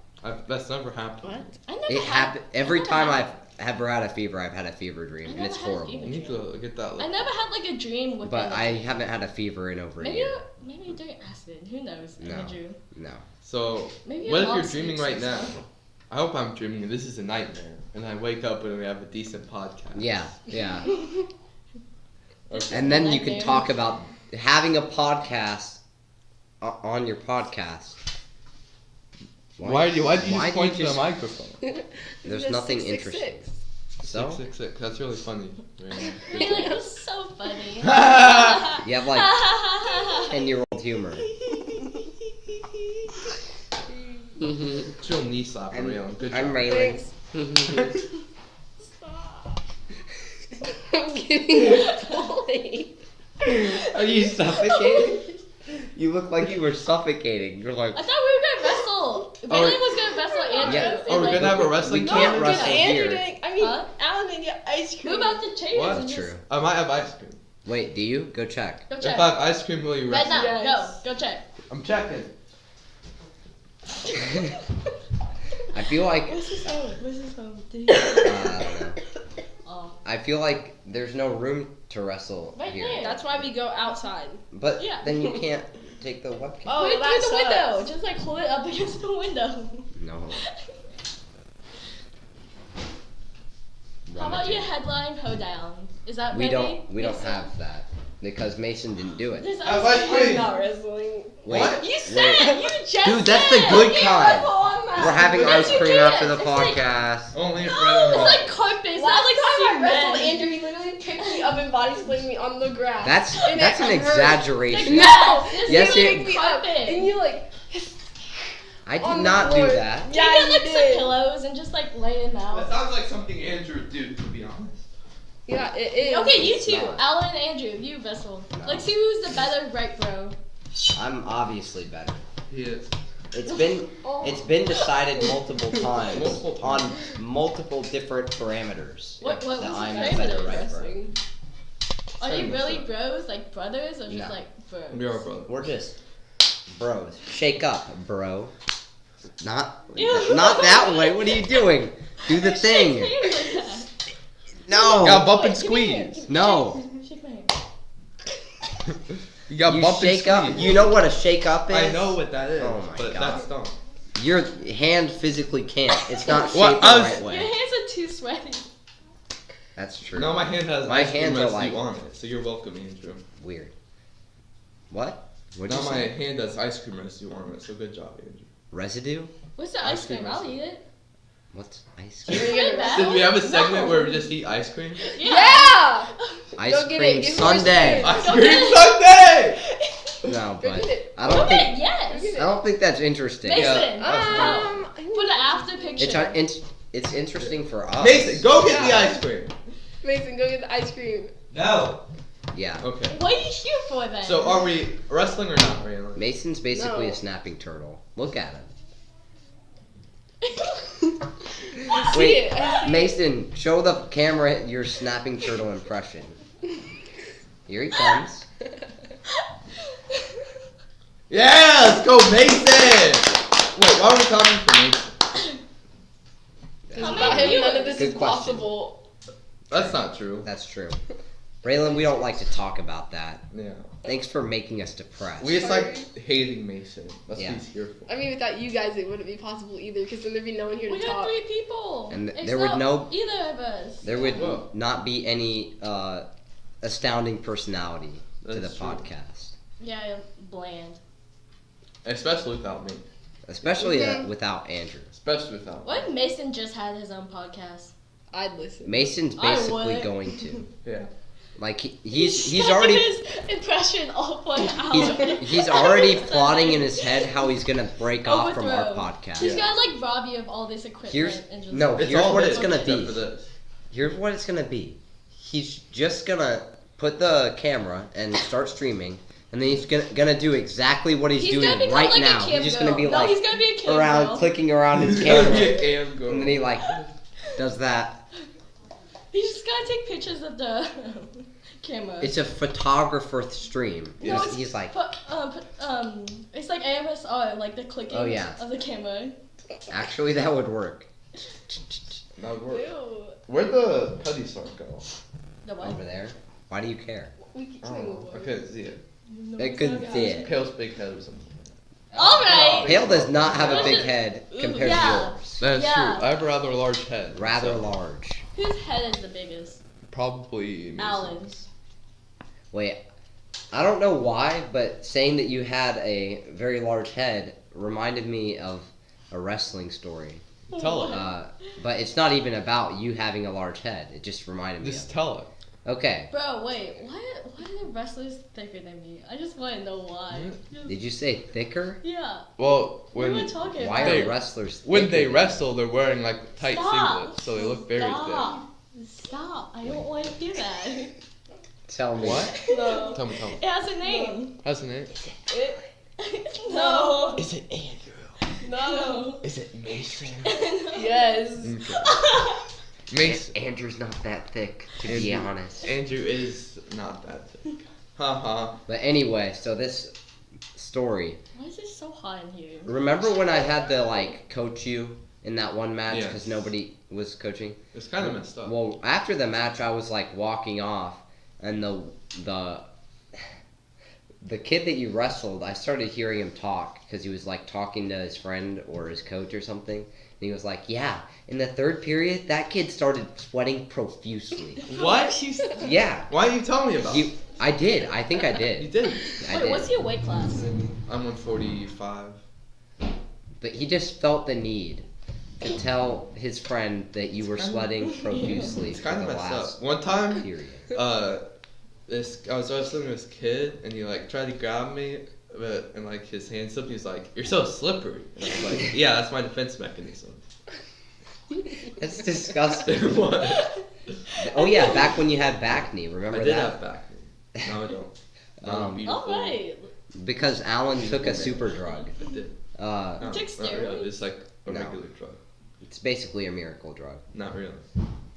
That's never happened. What? I never It had. happened every never time had- I've ever had a fever. I've had a fever dream, I and never it's had a horrible. fever. You need to get that. I never had like a dream with. But like, I haven't had a fever in over a maybe year. maybe you're doing acid. Who knows? In No. a dream. No. So, Maybe what your if mom you're dreaming sleeps right and now? stuff. I hope I'm dreaming and this is a nightmare. And I wake up and we have a decent podcast. Yeah, yeah. Okay. And then you can Nightmare. talk about having a podcast on your podcast. Why do you why just do you point to the just- microphone? There's Just nothing 666. So 666. That's really funny. Really. Really, it was so funny. you have like 10-year-old humor. It's real knee slapper, I'm- Raylyn. Good I'm job. Raylyn. I'm getting bullied. Are you suffocating? You look like you were suffocating. You're like, I thought we were gonna wrestle. Raylyn was gonna wrestle Andrew. Yeah. and, Oh, we're like, gonna have a wrestling We No, can't we're wrestle gonna- here. Huh? Alan didn't get ice cream. We're about to change. What? and That's just- true. I might have ice cream. Wait, do you? Go check. Go If check. I have ice cream, will you Right wrestle? now. Yes. Go check. I'm checking. I feel like Where's his phone? Where's his phone? I don't know. Oh. I feel like there's no room to wrestle Right here. there. That's why we go outside. But Yeah. then you can't take the webcam. Oh, Put it that through the window. sucks. Just like hold it up against the window. No. How about your headline hoedown? Is that We ready? don't Mason? have that because Mason didn't do it. There's Have ice ice cream. cream. Not wrestling. Wait, What? You wait. said. You just Dude, that's said. the good You kind. wrestle on We're having Yes, ice you cream can. after the It's like- podcast. Only if It's Railyn like carpet. It's not Last like time I wrestled cement. Andrew, he literally picked me up and body slammed me on the grass. And That's it an hurt. exaggeration. No! Yes, Yes, you it- picked me up and you like I on did the not do floor. that. Yeah, Yeah, you you get like did. some pillows and just like lay them That out. sounds like something Andrew would do, to be honest. Yeah, it is. Okay, you It's two, not. Alan and Andrew, you wrestle. No. Like, see who's the better right bro. I'm obviously better. He is. It's been Oh. decided multiple times Multiple on times. multiple different parameters. What that was I'm the a better parameter? right bro. Are you Kinda really so. bros, like brothers, or just No. like bros? We are brothers. We're just bros. Shake up, bro. Not Ew. not that way. What are you doing? Do the thing. Shake hands like that. No. Got bump and Wait, give me your hand. squeeze. No. Shake my hand. You got You bump and shake up. squeeze. You know what a shake up is? I know what that is, Oh my but God. that's dumb. Your hand physically can't. It's not shaped What? the I was- right Your way. hands are too sweaty. That's true. No, my hand has My ice cream hands are residue like- on it, so you're welcome, Andrew. Weird. What? What Now you my say? hand has ice cream residue on it, so good job, Andrew. Residue? What's the ice cream? I'll eat it. What's ice Can cream? you get it back? Did we have a segment No. where we just eat ice cream? Yeah! Ice Go get cream it. Give me sundae. your Ice Go cream get it. Sunday! No, Go but get it. I don't Okay, think yes. Go get I don't think that's interesting. Mason, Yeah, put an after picture. It's interesting for us. Mason, go get the Yeah. ice cream. Mason, go get the ice cream. No. Yeah. Okay. What are you here for then? So are we wrestling or not, Railyn? Mason's basically No. a snapping turtle. Look at him. I see Wait, it. I see it. Mason, show the camera your snapping turtle impression. Here he comes. Yeah, let's go, Mason! Wait, why are we coming for Mason? Because How without many him, none of viewers? this is Good question. possible. That's not true. That's true. Raylan, we don't like to talk about that. Yeah. Thanks for making us depressed. We just like Sorry. hating Mason. That's Yeah. what he's here for. I mean, without you guys, it wouldn't be possible either, because then there'd be no one here We to got talk. 3 people. And It's there would not no- either of us. There would Whoa. not be any astounding personality to the That's true. podcast. Yeah, bland. Especially without me. Especially Mhm. without Andrew. Especially without What if Mason just had his own podcast? I'd listen. Mason's I basically would. going to. Yeah. Like he's stuck already his impression all 1 hour. he's already plotting in his head how he's gonna break off from our Overthrow. podcast. He's gonna like rob you of all this equipment. Here's- and just no, It's here's all what his it's gonna except be. for this. Here's what it's gonna be. He's just gonna put the camera and start streaming, and then he's gonna do exactly what he's gonna doing become right like now. A cam He's just girl. gonna be no, like he's gonna be a cam around girl. clicking around his He's gonna camera, be a cam girl. and then he like does that. He's just gonna take pictures of the camera. It's a photographer stream. No, He's- it's he's like, it's like AMSR, like the clicking Oh, yeah. of the camera. actually that would work. That would work. Ew. Where'd the putty star go? The what? Over there. Why do you care? We can Oh, move I on. couldn't see it. I couldn't see it. Pale's big head or something. Alright! Hale does not have a What's big it? head Ooh, compared yeah. to yours. That is Yeah. true. I have a rather large head. Rather so large. Whose head is the biggest? Probably Mason's. Alan's. Wait, I don't know why, but saying that you had a very large head reminded me of a wrestling story. Tell it. But it's not even about you having a large head. It just reminded me Just of tell it. it. Okay. Bro, wait, why are the wrestlers thicker than me? I just want to know why. Did you say thicker? Yeah, Well, we were when talking Why about They- are wrestlers thicker? when they than- wrestle, they're wearing like tight Stop. singlets, so they look very Stop. Stop. I don't want to hear that. Tell me. What? No. thick. Tell me, tell me. It has a name. How's the name? No. Is it Andrew? No. Is it Mason? Yes. Mason. Andrew's not that thick, to be Andrew. honest. Andrew is not that thick. Haha. But anyway, so this story. Why is it so hot in here? Remember when I had to like coach you in that one match Yes. because nobody was coaching? It's kind of messed up. Well, after the match, I was like walking off, and the kid that you wrestled, I started hearing him talk because he was like talking to his friend or his coach or something, and he was like, "Yeah, in the third period, that kid started sweating profusely." What? Yeah, Why didn't you tell me about it? I did. I think I You did. did. I Wait, did. what's your weight class? I'm 145. but he just felt the need to tell his friend that you were sweating profusely It's for kind of the messed last up. One time, period. I was wrestling with this kid, and he like tried to grab me, and like his hand slipped. He was like, "You're so slippery." And I was like, "Yeah, that's my defense mechanism." That's disgusting. What? Oh yeah, back when you had back knee, I remember did that? have back knee. No, I don't. All right. Because Alan took a super drug. I did. Uh, No, took not really. steroids? It's like a No. regular drug. it's basically a miracle drug. Not really.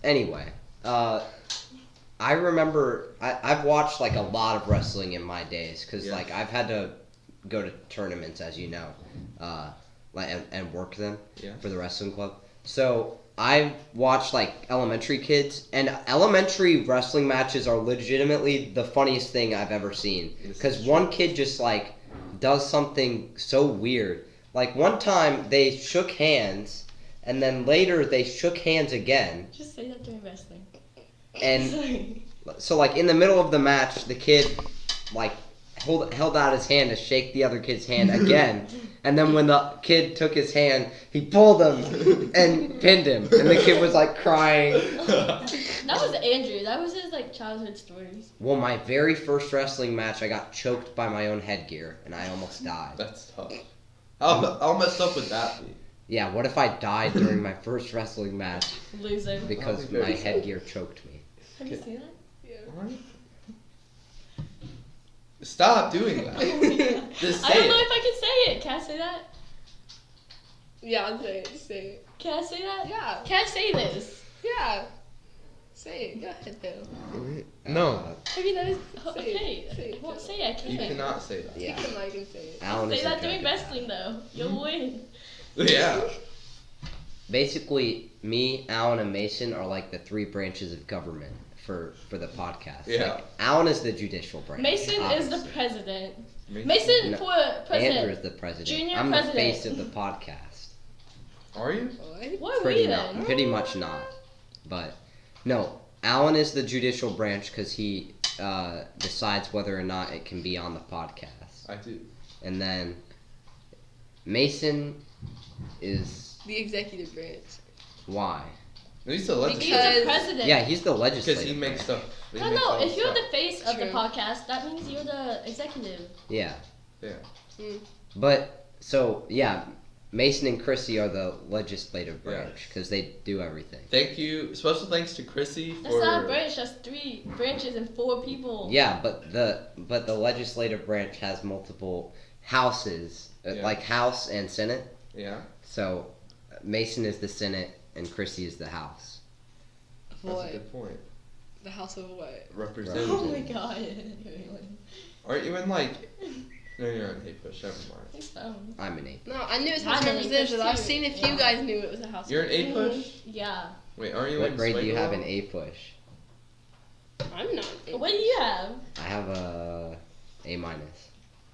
Anyway, I remember I've watched like a lot of wrestling in my days because Yeah. like I've had to go to tournaments, as you know, and work them Yeah. for the wrestling club. So I watched like elementary kids, and elementary wrestling matches are legitimately the funniest thing I've ever seen. This Because is one kid just like does something so weird. Like one time they shook hands, and then later they shook hands again, Just say that during wrestling. and Sorry. so like in the middle of the match, the kid like held out his hand to shake the other kid's hand again, and then when the kid took his hand, he pulled him and pinned him, and the kid was like crying. That was Andrew. That was his like childhood stories. Well, my very first wrestling match, I got choked by my own headgear, and I almost died. That's tough. How messed up would that be? Yeah, what if I died during my first wrestling match Loser. because That'd be very my sad. headgear choked me? Have you seen that? What? Stop doing that. Oh my God. Just I say don't know it. if I can say it. Can I say that? Yeah, I'll say it. Say it. Can I say that? Yeah. Can I say this? Yeah. Say it. Go ahead, though. No, I mean, that is Say it. okay. Say it. Well, say it. I you can't. cannot say that. Yeah. Take the mic and say it. Alan Say is that a during judge of wrestling, though. You'll win. Yeah. Basically, me, Alan, and Mason are like the three branches of government for the podcast. Yeah. Like, Alan is the judicial branch. Mason is the obviously. president. Mason. Mason No, for Andrew president. is the president. Junior I'm president. the face of the podcast. Are you? What? What are Pretty we not, then? pretty much not. But no, Alan is the judicial branch because he decides whether or not it can be on the podcast. I do. And then Mason is The executive branch. why? He's the He's legislator. the president. Yeah, he's the Because legislator. he makes stuff. he No, makes no. all If you're stuff. the face of the True. podcast, that means you're the executive. Yeah. Yeah. But so yeah, Mason and Chrissy are the legislative Yeah. branch because they do everything. Thank you. Special thanks to Chrissy for. That's not a branch. That's 3 branches and 4 people. Yeah, but the legislative branch has multiple houses, Yeah. like House and Senate. Yeah. So Mason is the Senate and Chrissy is the House. That's What? a good point. The house of what? Representative. Oh my god. Aren't you in like? No, you're on hate push. Never mind. Thanks, phone. I'm an 8. No, I knew it was I'm House of an Representatives. English I've too. seen if Yeah. you guys knew it was a House. You're an A push. Yeah. Wait, aren't you What in grade do you have Swaggle? in A push? I'm not. What do you have? I have a A minus.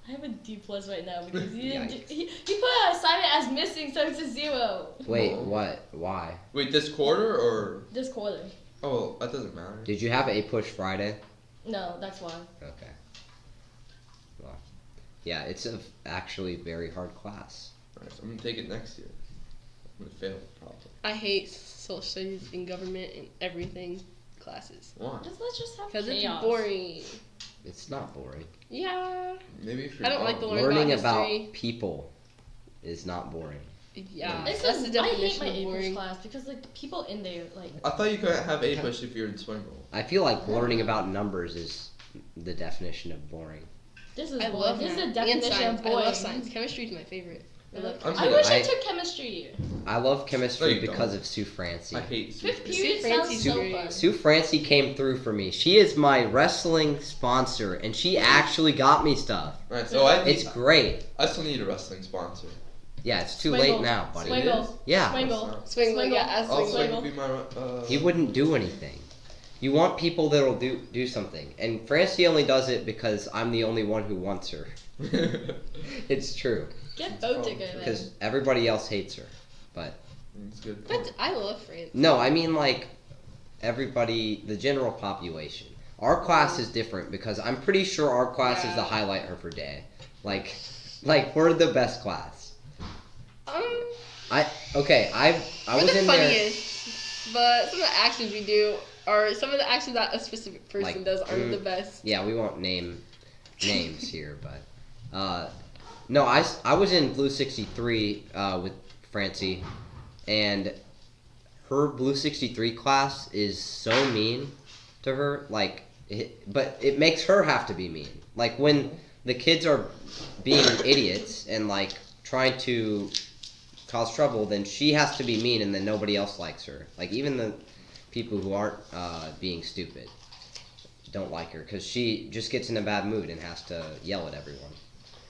I have a D plus right now because he didn't. Yikes. He put an assignment as missing, so it's a 0 Wait, what? Why? Wait, this quarter or? this quarter. Oh, that doesn't matter. Did you have A push Friday? No, that's why. Okay. Well, yeah, it's a actually very hard class. Alright, so I'm gonna take it next year. I'm gonna fail probably. I hate social studies and government and everything classes Why? Let's just have because it's chaos. boring. It's not boring. Yeah. Maybe if you're. I don't like the dumb. Learn Learning about history. about people is not boring. Yeah. It's That's the I hate definition my of A boring. class because like the people in there like I thought you couldn't have A push if you're in swing roll. I feel like learning about numbers is the definition of boring. this is I boring. love This is math the definition and science. of I boring. love science. Chemistry is my favorite. I love I'm I good. wish I I- took chemistry. I love chemistry No, you because don't. of Sue Francie. I hate. Fifth Sue. period Sue sounds Francie's so great. fun. Sue Francie came through for me. She is my wrestling sponsor, and she actually got me stuff. Alright, so I need, It's great. I still need a wrestling sponsor. Yeah, it's too Swingle. late now, buddy. Swing- Swingle. Yeah, Swingle. Swingle. Swingle. Yeah, ask Also, Swingle. you could be my. he wouldn't do anything. You want people that'll do something, and Francie only does it because I'm the only one who wants her. It's true, Get That's Botica probably then. because everybody else hates her. But It's good. But I love France. no, I mean like everybody, the general population. Our class is different because I'm pretty sure our class is the Yeah. highlight of her day. Like we're the best class. I We're was the in there. funniest, but some of the actions we do, or some of the actions that a specific person Like, does, aren't the best. Yeah, we won't name names here, but no, I was in Blue 63 with Francie, and her Blue 63 class is so mean to her, but it makes her have to be mean. Like when the kids are being idiots and like trying to cause trouble, then she has to be mean, and then nobody else likes her. Like even the people who aren't being stupid don't like her because she just gets in a bad mood and has to yell at everyone.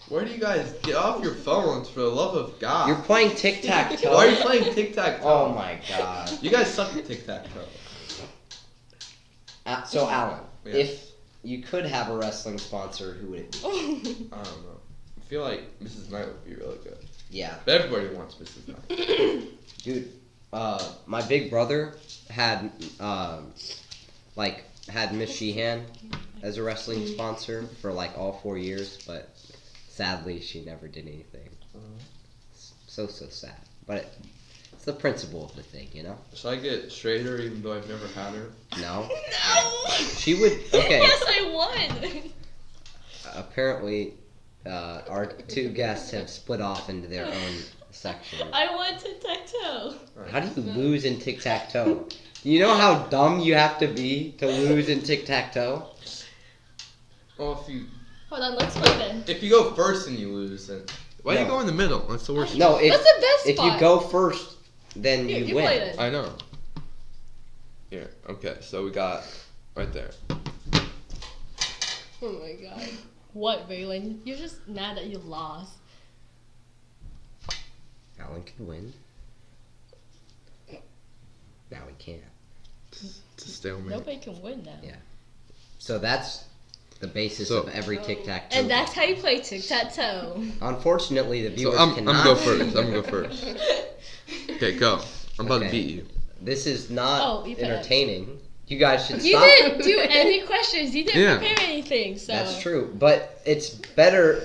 Where do you guys get off your phones for the love of God? You're playing tic-tac-toe. Why are you playing tic-tac-toe? Oh my god. You guys suck at tic-tac-toe. So Alan, Yes. if you could have a wrestling sponsor, who would it be? I don't know. I feel like Mrs. Knight would be really good. Yeah. But everybody wants Mrs. Knight. Dude, my big brother had Miss Sheehan as a wrestling sponsor for like all 4 years, but sadly she never did anything. So sad. But it's the principle of the thing, you know? Should I get straighter even though I've never had her? No. No. She would. Okay. Yes, I won. Apparently, our two guests have split off into their own sections. I won tic-tac-toe. How do you lose in tic-tac-toe? You know how dumb you have to be to lose in tic-tac-toe? Well, Hold on, let's play then. if you go first and you lose, then why do you No. go in the middle? That's the worst. No, That's the best if spot. you go first, then Here, you you win. play then. I know. Here, okay, so we got right there. Oh my god. What, Raylyn? You're just mad that you lost. Alan can win. Now he can't. It's a stalemate. Nobody can win now. Yeah. So that's the basis So- of every tic-tac-toe. And that's how you play tic-tac-toe. Unfortunately, the So viewers I'm cannot gonna go see. first. I'm gonna go first. Okay, go. I'm about to Okay. beat you. This is not Oh, you bet. entertaining. You guys should You stop. didn't do any questions. You didn't Yeah. prepare anything, so. That's true, but it's better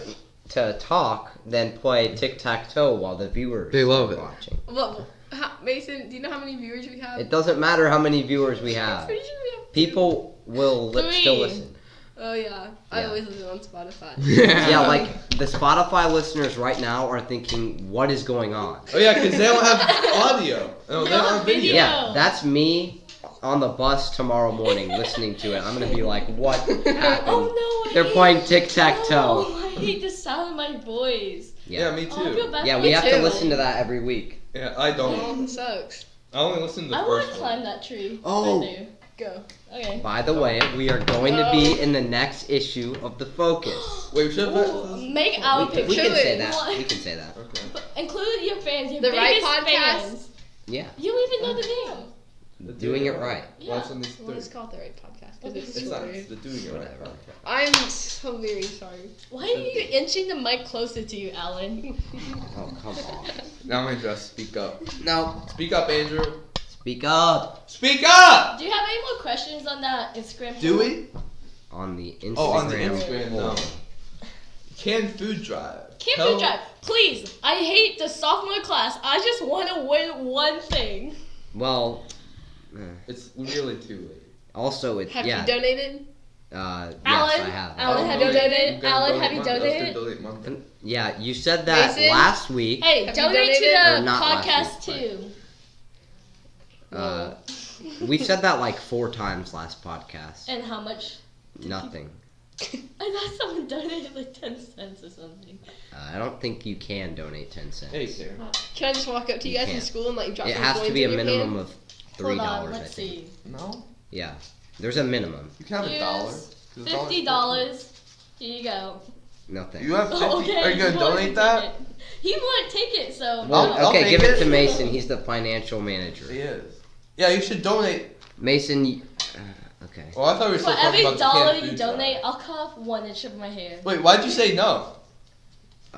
to talk than play tic-tac-toe while the viewers They love are it. watching. Well, Mason, do you know how many viewers we have? It doesn't matter how many viewers we I'm have. pretty sure we have People will still 3. listen. Oh yeah, I Yeah. always listen on Spotify. Yeah, like the Spotify listeners right now are thinking, what is going on? Oh yeah, because they don't have audio. No, they don't have video. Yeah, that's me on the bus tomorrow morning listening to it. I'm gonna be like, what happened? Oh no, I They're hate- playing tic-tac-toe. No, I hate the sound of my voice. Yeah, me Oh, I feel too. bad Yeah, for we you have too. to listen to that every week. Yeah, I don't. Oh, it sucks. I only listen to the I want first to one. climb that tree. Oh. Right there. Go. Okay. By the way, we are going to be in the next issue of The Focus. Wait, should Ooh, make our We picture. can say You that. want- We can say that. Okay. Include your fans, your The Wright biggest podcast? fans. Yeah, You don't even know the name. doing it right. Yeah. Watching this Well, let's through. call it the right podcast because it's It's not. shorter. It's the doing it right. Whatever. podcast. I'm so very sorry. Why are you inching the mic closer to you, Alan? Oh, come on. Now I'm gonna just speak up. No, Speak up, Andrew. speak up Speak up! Do you have any more questions on that Instagram? Do poll? we? on the Instagram. Oh, on the Instagram, poll. no. Canned food drive. Camp Tell- food drive. Please, I hate the sophomore class. I just want to win one thing. Well, It's really too late. also it. Have Yeah. you donated? Yes, Alan? I have. Alan, have Oh, you wait, donated? gotta Alan, donate have you month. I was donated? gonna donate month. Yeah, you said that Mason? last week. Hey, Have you donate to donated? the Or not last podcast week, too. We said that like 4 times last podcast. And how much? Nothing. I thought someone donated like 10 cents or something. I don't think you can donate 10 cents. Hey, Sarah. Can I just walk up to you You guys in can't. school and like drop It some has coins to be a in your minimum hand? of $3, Hold on, I let's think. see. No? Yeah, there's a minimum. You can have Here's $1. $50. Here you go. No thanks. You have 50? Oh, okay. Are you gonna he won't donate take that? it. He won't take it, so Well, no. I'll okay, take give it it. to Mason. He's the financial manager. He is. Yeah, you should donate. Mason, okay. Well, I thought we were For still talking every about the dollar canned you food donate, drive. I'll cut off 1 inch of my hair. Wait, why'd you say no?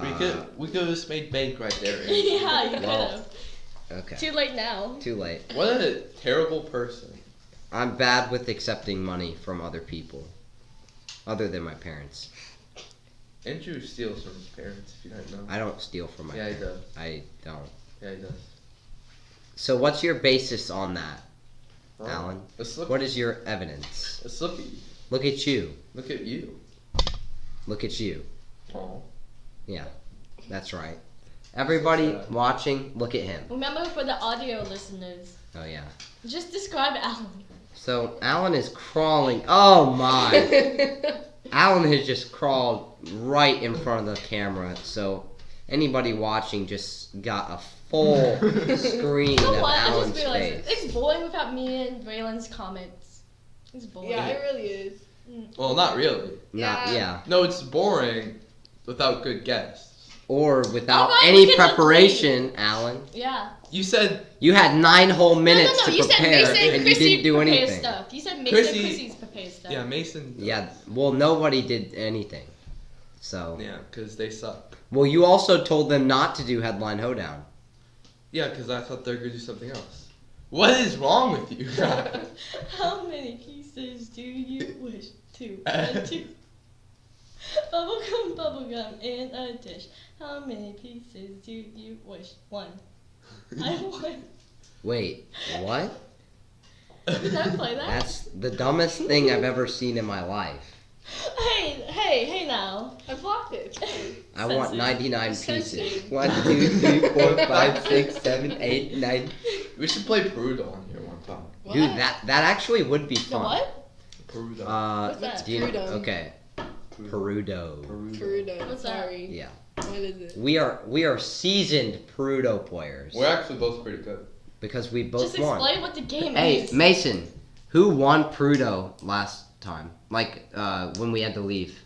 We Uh, could have just made bank right there. Yeah, you could Well, have. Okay. Too late now. Too late. What a terrible person. I'm bad with accepting money from other people, other than my parents. Andrew steals from his parents, if you don't know. I don't steal from my Yeah, he parents. does. I don't. Yeah, he does. So what's your basis on that, Oh, Alan? Let's look. What is your evidence? Let's look at you. Look at you. Look at you. Look at you. Oh. Yeah, that's right. Everybody sad. watching, look at him. Remember for the audio listeners, Oh yeah. just describe Alan. So Alan is crawling. Oh my! Alan has just crawled right in front of the camera. So anybody watching just got a full screen You know of what? I Alan's just realized face. it's boring without me and Raylan's comments. It's boring. Yeah, it really is. Well, not really. Not, Yeah. yeah. No, it's boring without good guests. Or without Alright, any look at the preparation, Alan. Yeah. You said You had 9 whole minutes no, to you said prepare, Mason and you Chrissy didn't do prepared anything. Stuff. You said Mason Chrissy- prepared stuff. yeah, Mason. Yeah. Well, nobody did anything. So. Yeah, because they suck. Well, you also told them not to do headline hoedown. Yeah, because I thought they were gonna do something else. What is wrong with you? How many pieces do you wish to add to? Bubblegum in a dish. How many pieces do you wish? 1. I won. Wait, what? Did I play that? That's the dumbest thing I've ever seen in my life. Hey now. I blocked it. I want Sensitive. 99 Sensitive. pieces. 1, 2, 3, 4, 5, 6, 7, 8, 9. We should play Perudo on here one time. What? Dude, that actually would be The fun. what? Perudo. What's that? Do you know? Perudo. Okay, Perudo. Perudo. What's that? Sorry. Yeah, What is it? we are seasoned Perudo players We're actually both pretty good. because we both Just won. explain what the game Hey, is. Mason, who won Perudo last time? Like when we had to leave.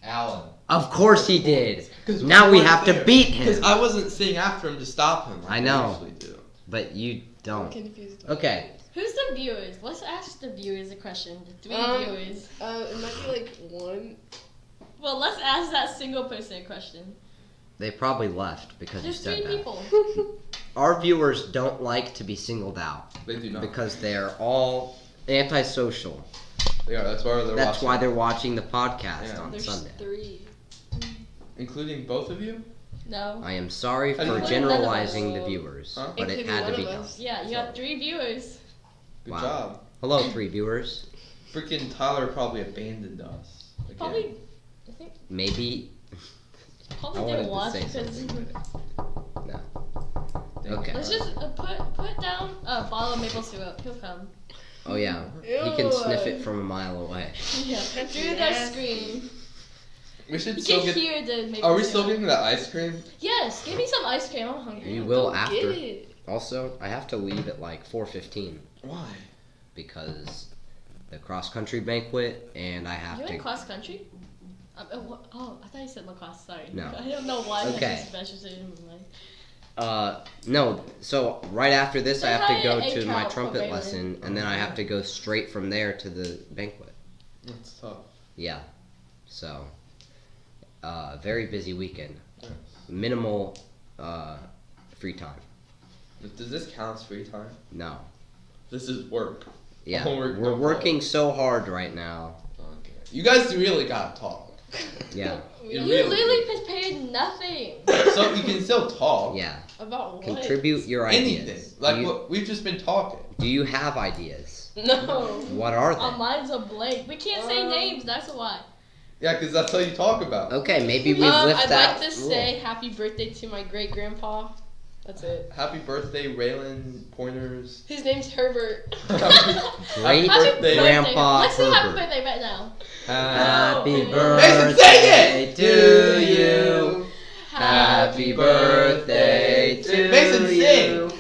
Alan. Of course he did. 'Cause Now we weren't have to there. beat Because him. I wasn't sitting after him to stop him. Like I know. I usually do. But you I'm don't. confused. Okay. Who's the viewers? Let's ask the viewers a question. The 3 viewers. It might be like 1. Well, let's ask that single person a question. They probably left because There's you 3 said that. people. Our viewers don't like to be singled out They do not. because they're all antisocial. They are. That's why they're That's watching. why they're watching the podcast Yeah. on There's Sunday. 3. Including both of you? No. I am sorry How do you for know? generalizing the viewers, Huh? but it Including had to one be of done. us. Yeah, you got 3 viewers. Good Wow. job. Hello, 3 viewers. Freaking Tyler probably abandoned us. Again. Probably, I think, Maybe. probably I didn't wanted watch to say because. something, but no. Dang Okay. it. Let's just put down a bottle of maple syrup. He'll come. Oh yeah, he Ew. can sniff it from a mile away. Yeah. That's Through the nasty. screen. We should You still can get. hear the maple Are we syrup. still getting that ice cream? Yes, give me some ice cream. I'm hungry. You will Go after. Get it. Also, I have to leave at like 4:15 Why? because the cross country banquet, and I have You to. in cross country? Oh, I thought you said lacrosse. Sorry. No. I don't know why. Okay. That's special to in my mind. No. So right after this, I have to go Say hi to my to trumpet Railyn. lesson, and then I have to go straight from there to the banquet. That's tough. Yeah. So, very busy weekend. Yes. Minimal free time. But does this count as free time? No. This is work. Yeah. Homework, We're no working so hard right now. Okay. You guys really gotta talk. Yeah. You You really literally prepared nothing. So you can still talk. Yeah. About what? Contribute your Anything. ideas. Like do, you, what we've just been talking. do you have ideas? No. What are Our they? minds are blank. We can't say names. That's why. Yeah, because that's how you talk about. Okay, maybe we lift I'd that like to rule. say happy birthday to my great grandpa. That's it. Happy birthday, Railyn Pointers. His name's Herbert. Great Happy Happy birthday. Grandpa Let's do happy Herbert. birthday right now. Happy Mason, birthday sing it! to you. Happy birthday to Mason, you. sing.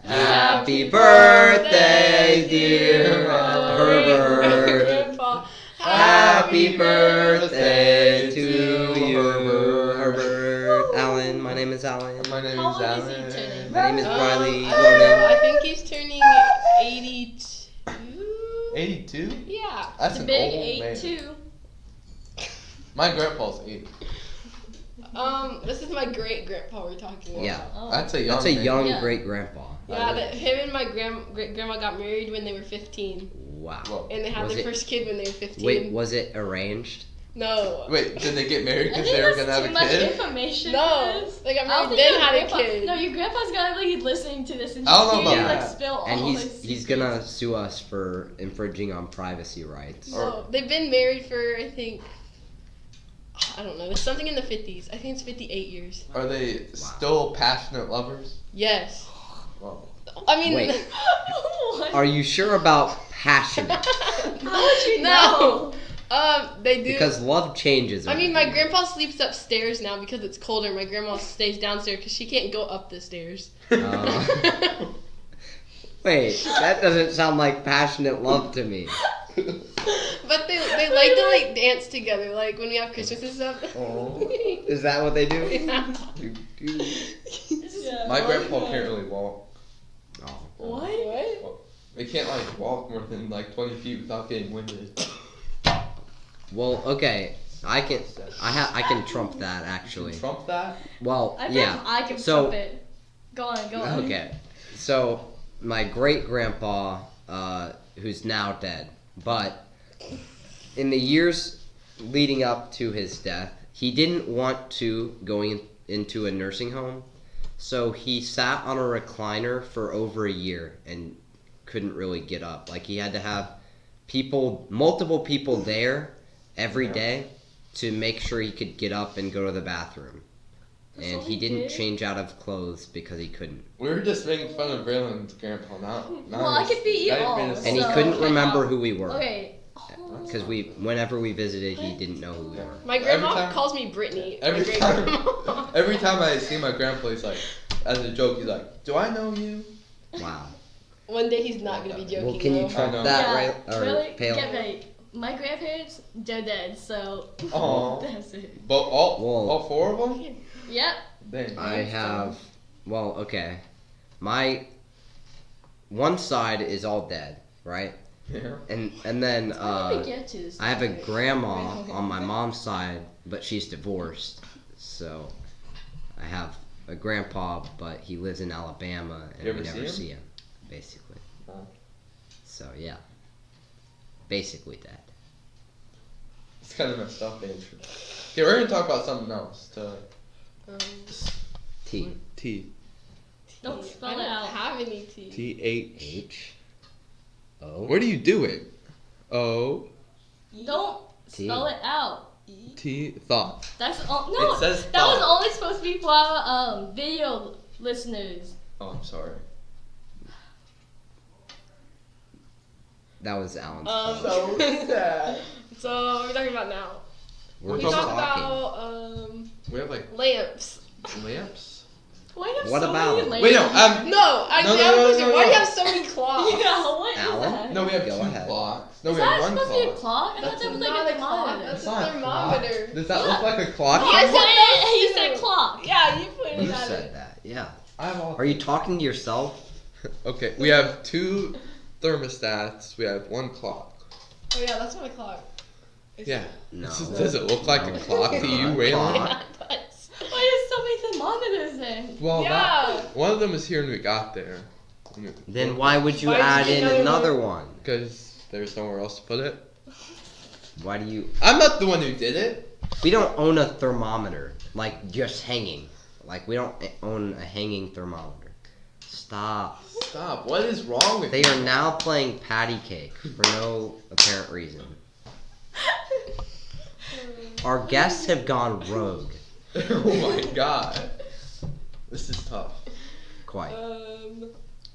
Happy birthday, dear Herbert. Grandpa. Happy birthday to you, Herbert. Alan, my name is Alan. My name How is old is Alan. he turning? My name is Riley. I don't know. I think he's turning 82. 82? Yeah. That's The an big old man. 8-2. My grandpa's 80. This is my great grandpa we're talking about. Yeah. Oh. That's a young That's a man. young Yeah. great grandpa. Yeah, him and my great grandma got married when they were 15, Wow. Whoa. and they had Was their it- first kid when they were 15. Wait, was it arranged? No. Wait, did they get married I because think they were that's gonna have too a much kid? information. No. for this. They got I don't married, think then had a grandpa, kid. No, your grandpa's gonna be listening to this and I don't know he's gonna about like that. spill And all he's his he's secrets. gonna sue us for infringing on privacy rights. No, they've been married for, I think, I don't know. There's something in the 50s. I think it's 58 years. Are they still passionate lovers? Yes. Well, I mean, Wait. What? Are you sure about passionate? How would you No. know? They do. Because love changes. I over mean, the my years. grandpa sleeps upstairs now because it's colder. My grandma stays downstairs because she can't go up the stairs. Wait, that doesn't sound like passionate love to me. But they like to like dance together, like when we have Christmas and stuff. Is that what they do? Yeah. Yeah. my grandpa can't really walk. Oh. What? They can't like walk more than like 20 feet without getting winded. Well, okay. I can trump that actually. Trump that? Well, I bet yeah. I can So- trump it. Go on. Okay. So my great grandpa, who's now dead, but in the years leading up to his death, he didn't want to into a nursing home, so he sat on a recliner for over a year and couldn't really get up. Like he had to have multiple people there every day to make sure he could get up and go to the bathroom. That's And all he he didn't did? change out of clothes because he couldn't. We were just making fun of Railyn's grandpa, not Well, I could be not all, even his- And he So- couldn't remember who we were. Okay. Because whenever we visited, he didn't know who we were. My Every grandma time- calls me Brittany. my Every great time, grandma. every time I see my grandpa, he's like, as a joke, he's like, "Do I know you?" Wow. One day he's not gonna be joking. Well, can you though. trump I know. that, Yeah, right? Or really? Pale? Get ready. My grandparents, they're dead, so Aw. that's it. But all Well- 4 of them? Yep. Dang. I have. Well, okay. My one side is all dead, right? Yeah. And then How did we get to this? I have a topic? grandma on my mom's side, but she's divorced. So I have a grandpa, but he lives in Alabama, and You we ever never see see him, basically. Oh. So yeah, basically dead. It's kind of messed up, Andrew. Okay, we're gonna talk about something else. T T Don't spell I it don't out. have any T. T H. H O What are you doing? O Don't T. spell it out. T thought. That's all. No, It says that was thought. only supposed to be for our video listeners. Oh, I'm sorry. That was Alan's Um, fault. sad. So what are we talking about now? We're We just talk talking. about We have like lamps. lamps. Why do you have What so about many it? layers? Wait, no. No, I No, have no, a no, question. no, Why do you no. have so many clocks? Yeah, what is Alan? that? No, we have Go 2 ahead. clocks. No, we Is have that 1 supposed to be a clock. clock? I thought That's that was not like a a clock. thermometer. That's It's a not a clock. thermometer. Does that look like a clock? No, I said that He too. said clock. Yeah, you pointed You at said it. that, yeah. I have all. Are you talking to yourself? Okay, we have 2 thermostats. We have 1 clock. Oh yeah, that's not a clock. Yeah. No. Does it look like No. a clock to you, Not a Raylon? clock. Yeah, it does. Why there's so many thermometers then? Well, Yeah. one of them is here when we got there. Then why would you Why did add you in get another one? Because there's nowhere else to put it. Why do you? I'm not the one who did it. We don't own a thermometer, like just hanging. Like we don't own a hanging thermometer. Stop. Stop. What is wrong with They you? are now playing patty cake for no apparent reason. Our guests have gone rogue. Oh my god. This is tough. Quite.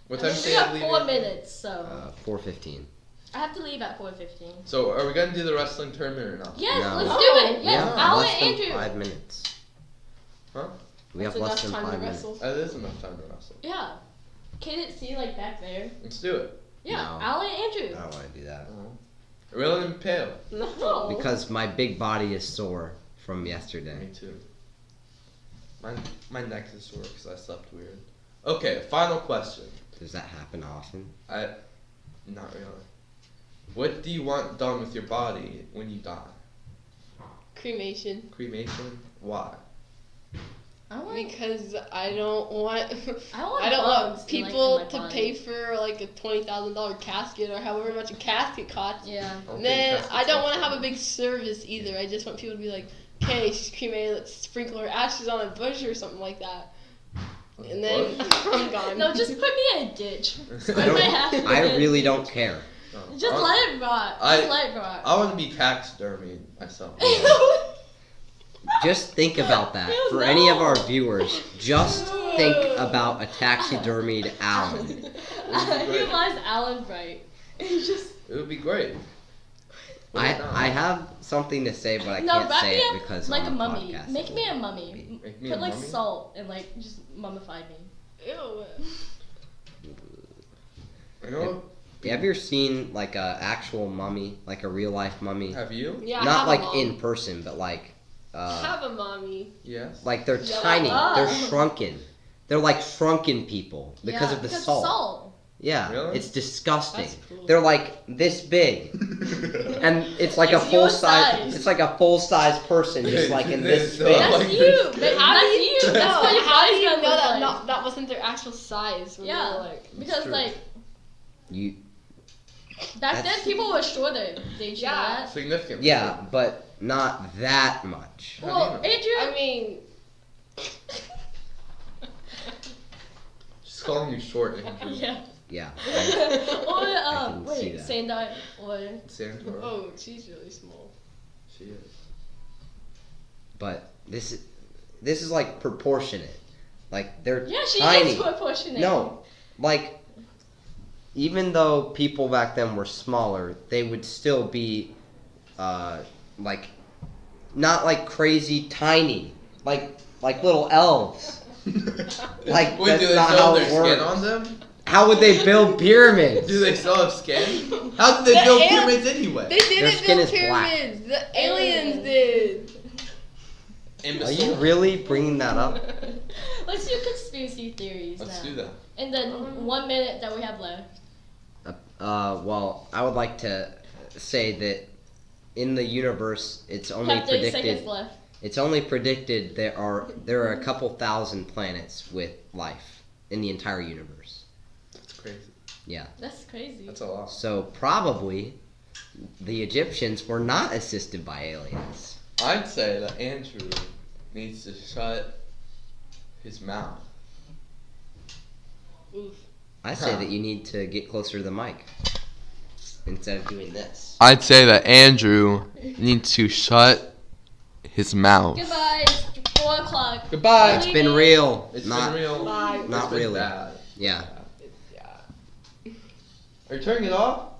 What time We do you got leave? 4 minutes, so 4:15. I have to leave at 4:15. So, are we gonna do the wrestling tournament or not? Yes, No. let's No. do it. Yes, Yeah, Alan less than Andrew. 5 minutes. Huh? We have That's less enough than time to 5 minutes. wrestle. That is enough time to wrestle. Yeah. Can it see like back there? Let's do it. Yeah, No. Alan I Andrew. don't want to do that Railyn and Pale. No. because my big body is sore from yesterday. Me too. My neck is sore because I slept weird. Okay, final question. Does that happen often? Not really. What do you want done with your body when you die? Cremation. Cremation? Why? Because I don't want I don't want bugs people in my to body. pay for like a $20,000 casket or however much a casket costs. Yeah. And then I don't want to have a big service either. I just want people to be like, okay, she's cremated, let's sprinkle her ashes on a bush or something like that. And then I'm gone. No, just put me in a ditch. I really don't care. Just let it rot. Just let it rot. I want to be taxidermied myself. Just think about that. For any of our viewers, just think about a taxidermied Alan. He lies Alan Wright. Just. It would be great. I have something to say, but I No, can't wrap say me it up because like on a the mummy. podcast. Make me a mummy. Make me Put a like mummy? salt and like just mummify me. Ew. You know? Have you ever seen like a actual mummy, like a real life mummy? Have you? Yeah, I Not have like a mom. in person, but like I have a mommy. Yes. like they're Yeah, tiny, like they're that. shrunken. They're like shrunken people because of the because salt. Yeah, Really? it's disgusting. That's cool. They're like this big, and it's like It's a full your size. size. It's like a full size person, just like in this No, big. That's like you. this. But How that's do you you. That's what your how do body's you gonna know look that like. that wasn't their actual size? When they Yeah. were like, Because true. like You back then That's- people were shorter. Did you know Yeah. that? Significantly. yeah, but not that much. How do Well, you know? Andrew. I mean, Just calling you short, Andrew. Yeah. Yeah. Or can see wait, that. Sandai or Santor. oh, she's really small. She is. But this is like proportionate. Like they're yeah, she tiny. is proportionate. No, like even though people back then were smaller, they would still be like not like crazy tiny, like little elves. Like, Wait, do that's they not still how have it their skin works. on them? How would they build pyramids? Do they still have skin? How did they The build ant- pyramids anyway? They didn't skin build is black. pyramids. The aliens did. Are Imbecile. you really bringing that up? Let's do conspiracy theories Let's now. do that. In the 1 minute that we have left. Well, I would like to say that in the universe, it's only We have 30 predicted. seconds left. It's only predicted there are a couple thousand planets with life in the entire universe. That's crazy. Yeah. That's crazy. That's a lot. So probably the Egyptians were not assisted by aliens. I'd say that Andrew needs to shut his mouth. Oof. I say that you need to get closer to the mic instead of doing this. I'd say that Andrew needs to shut his mouth. Goodbye. It's 4 o'clock. Goodbye. It's been real. It's not been real. Bye. It's not been really. bad. Yeah. Yeah. Are you turning it off?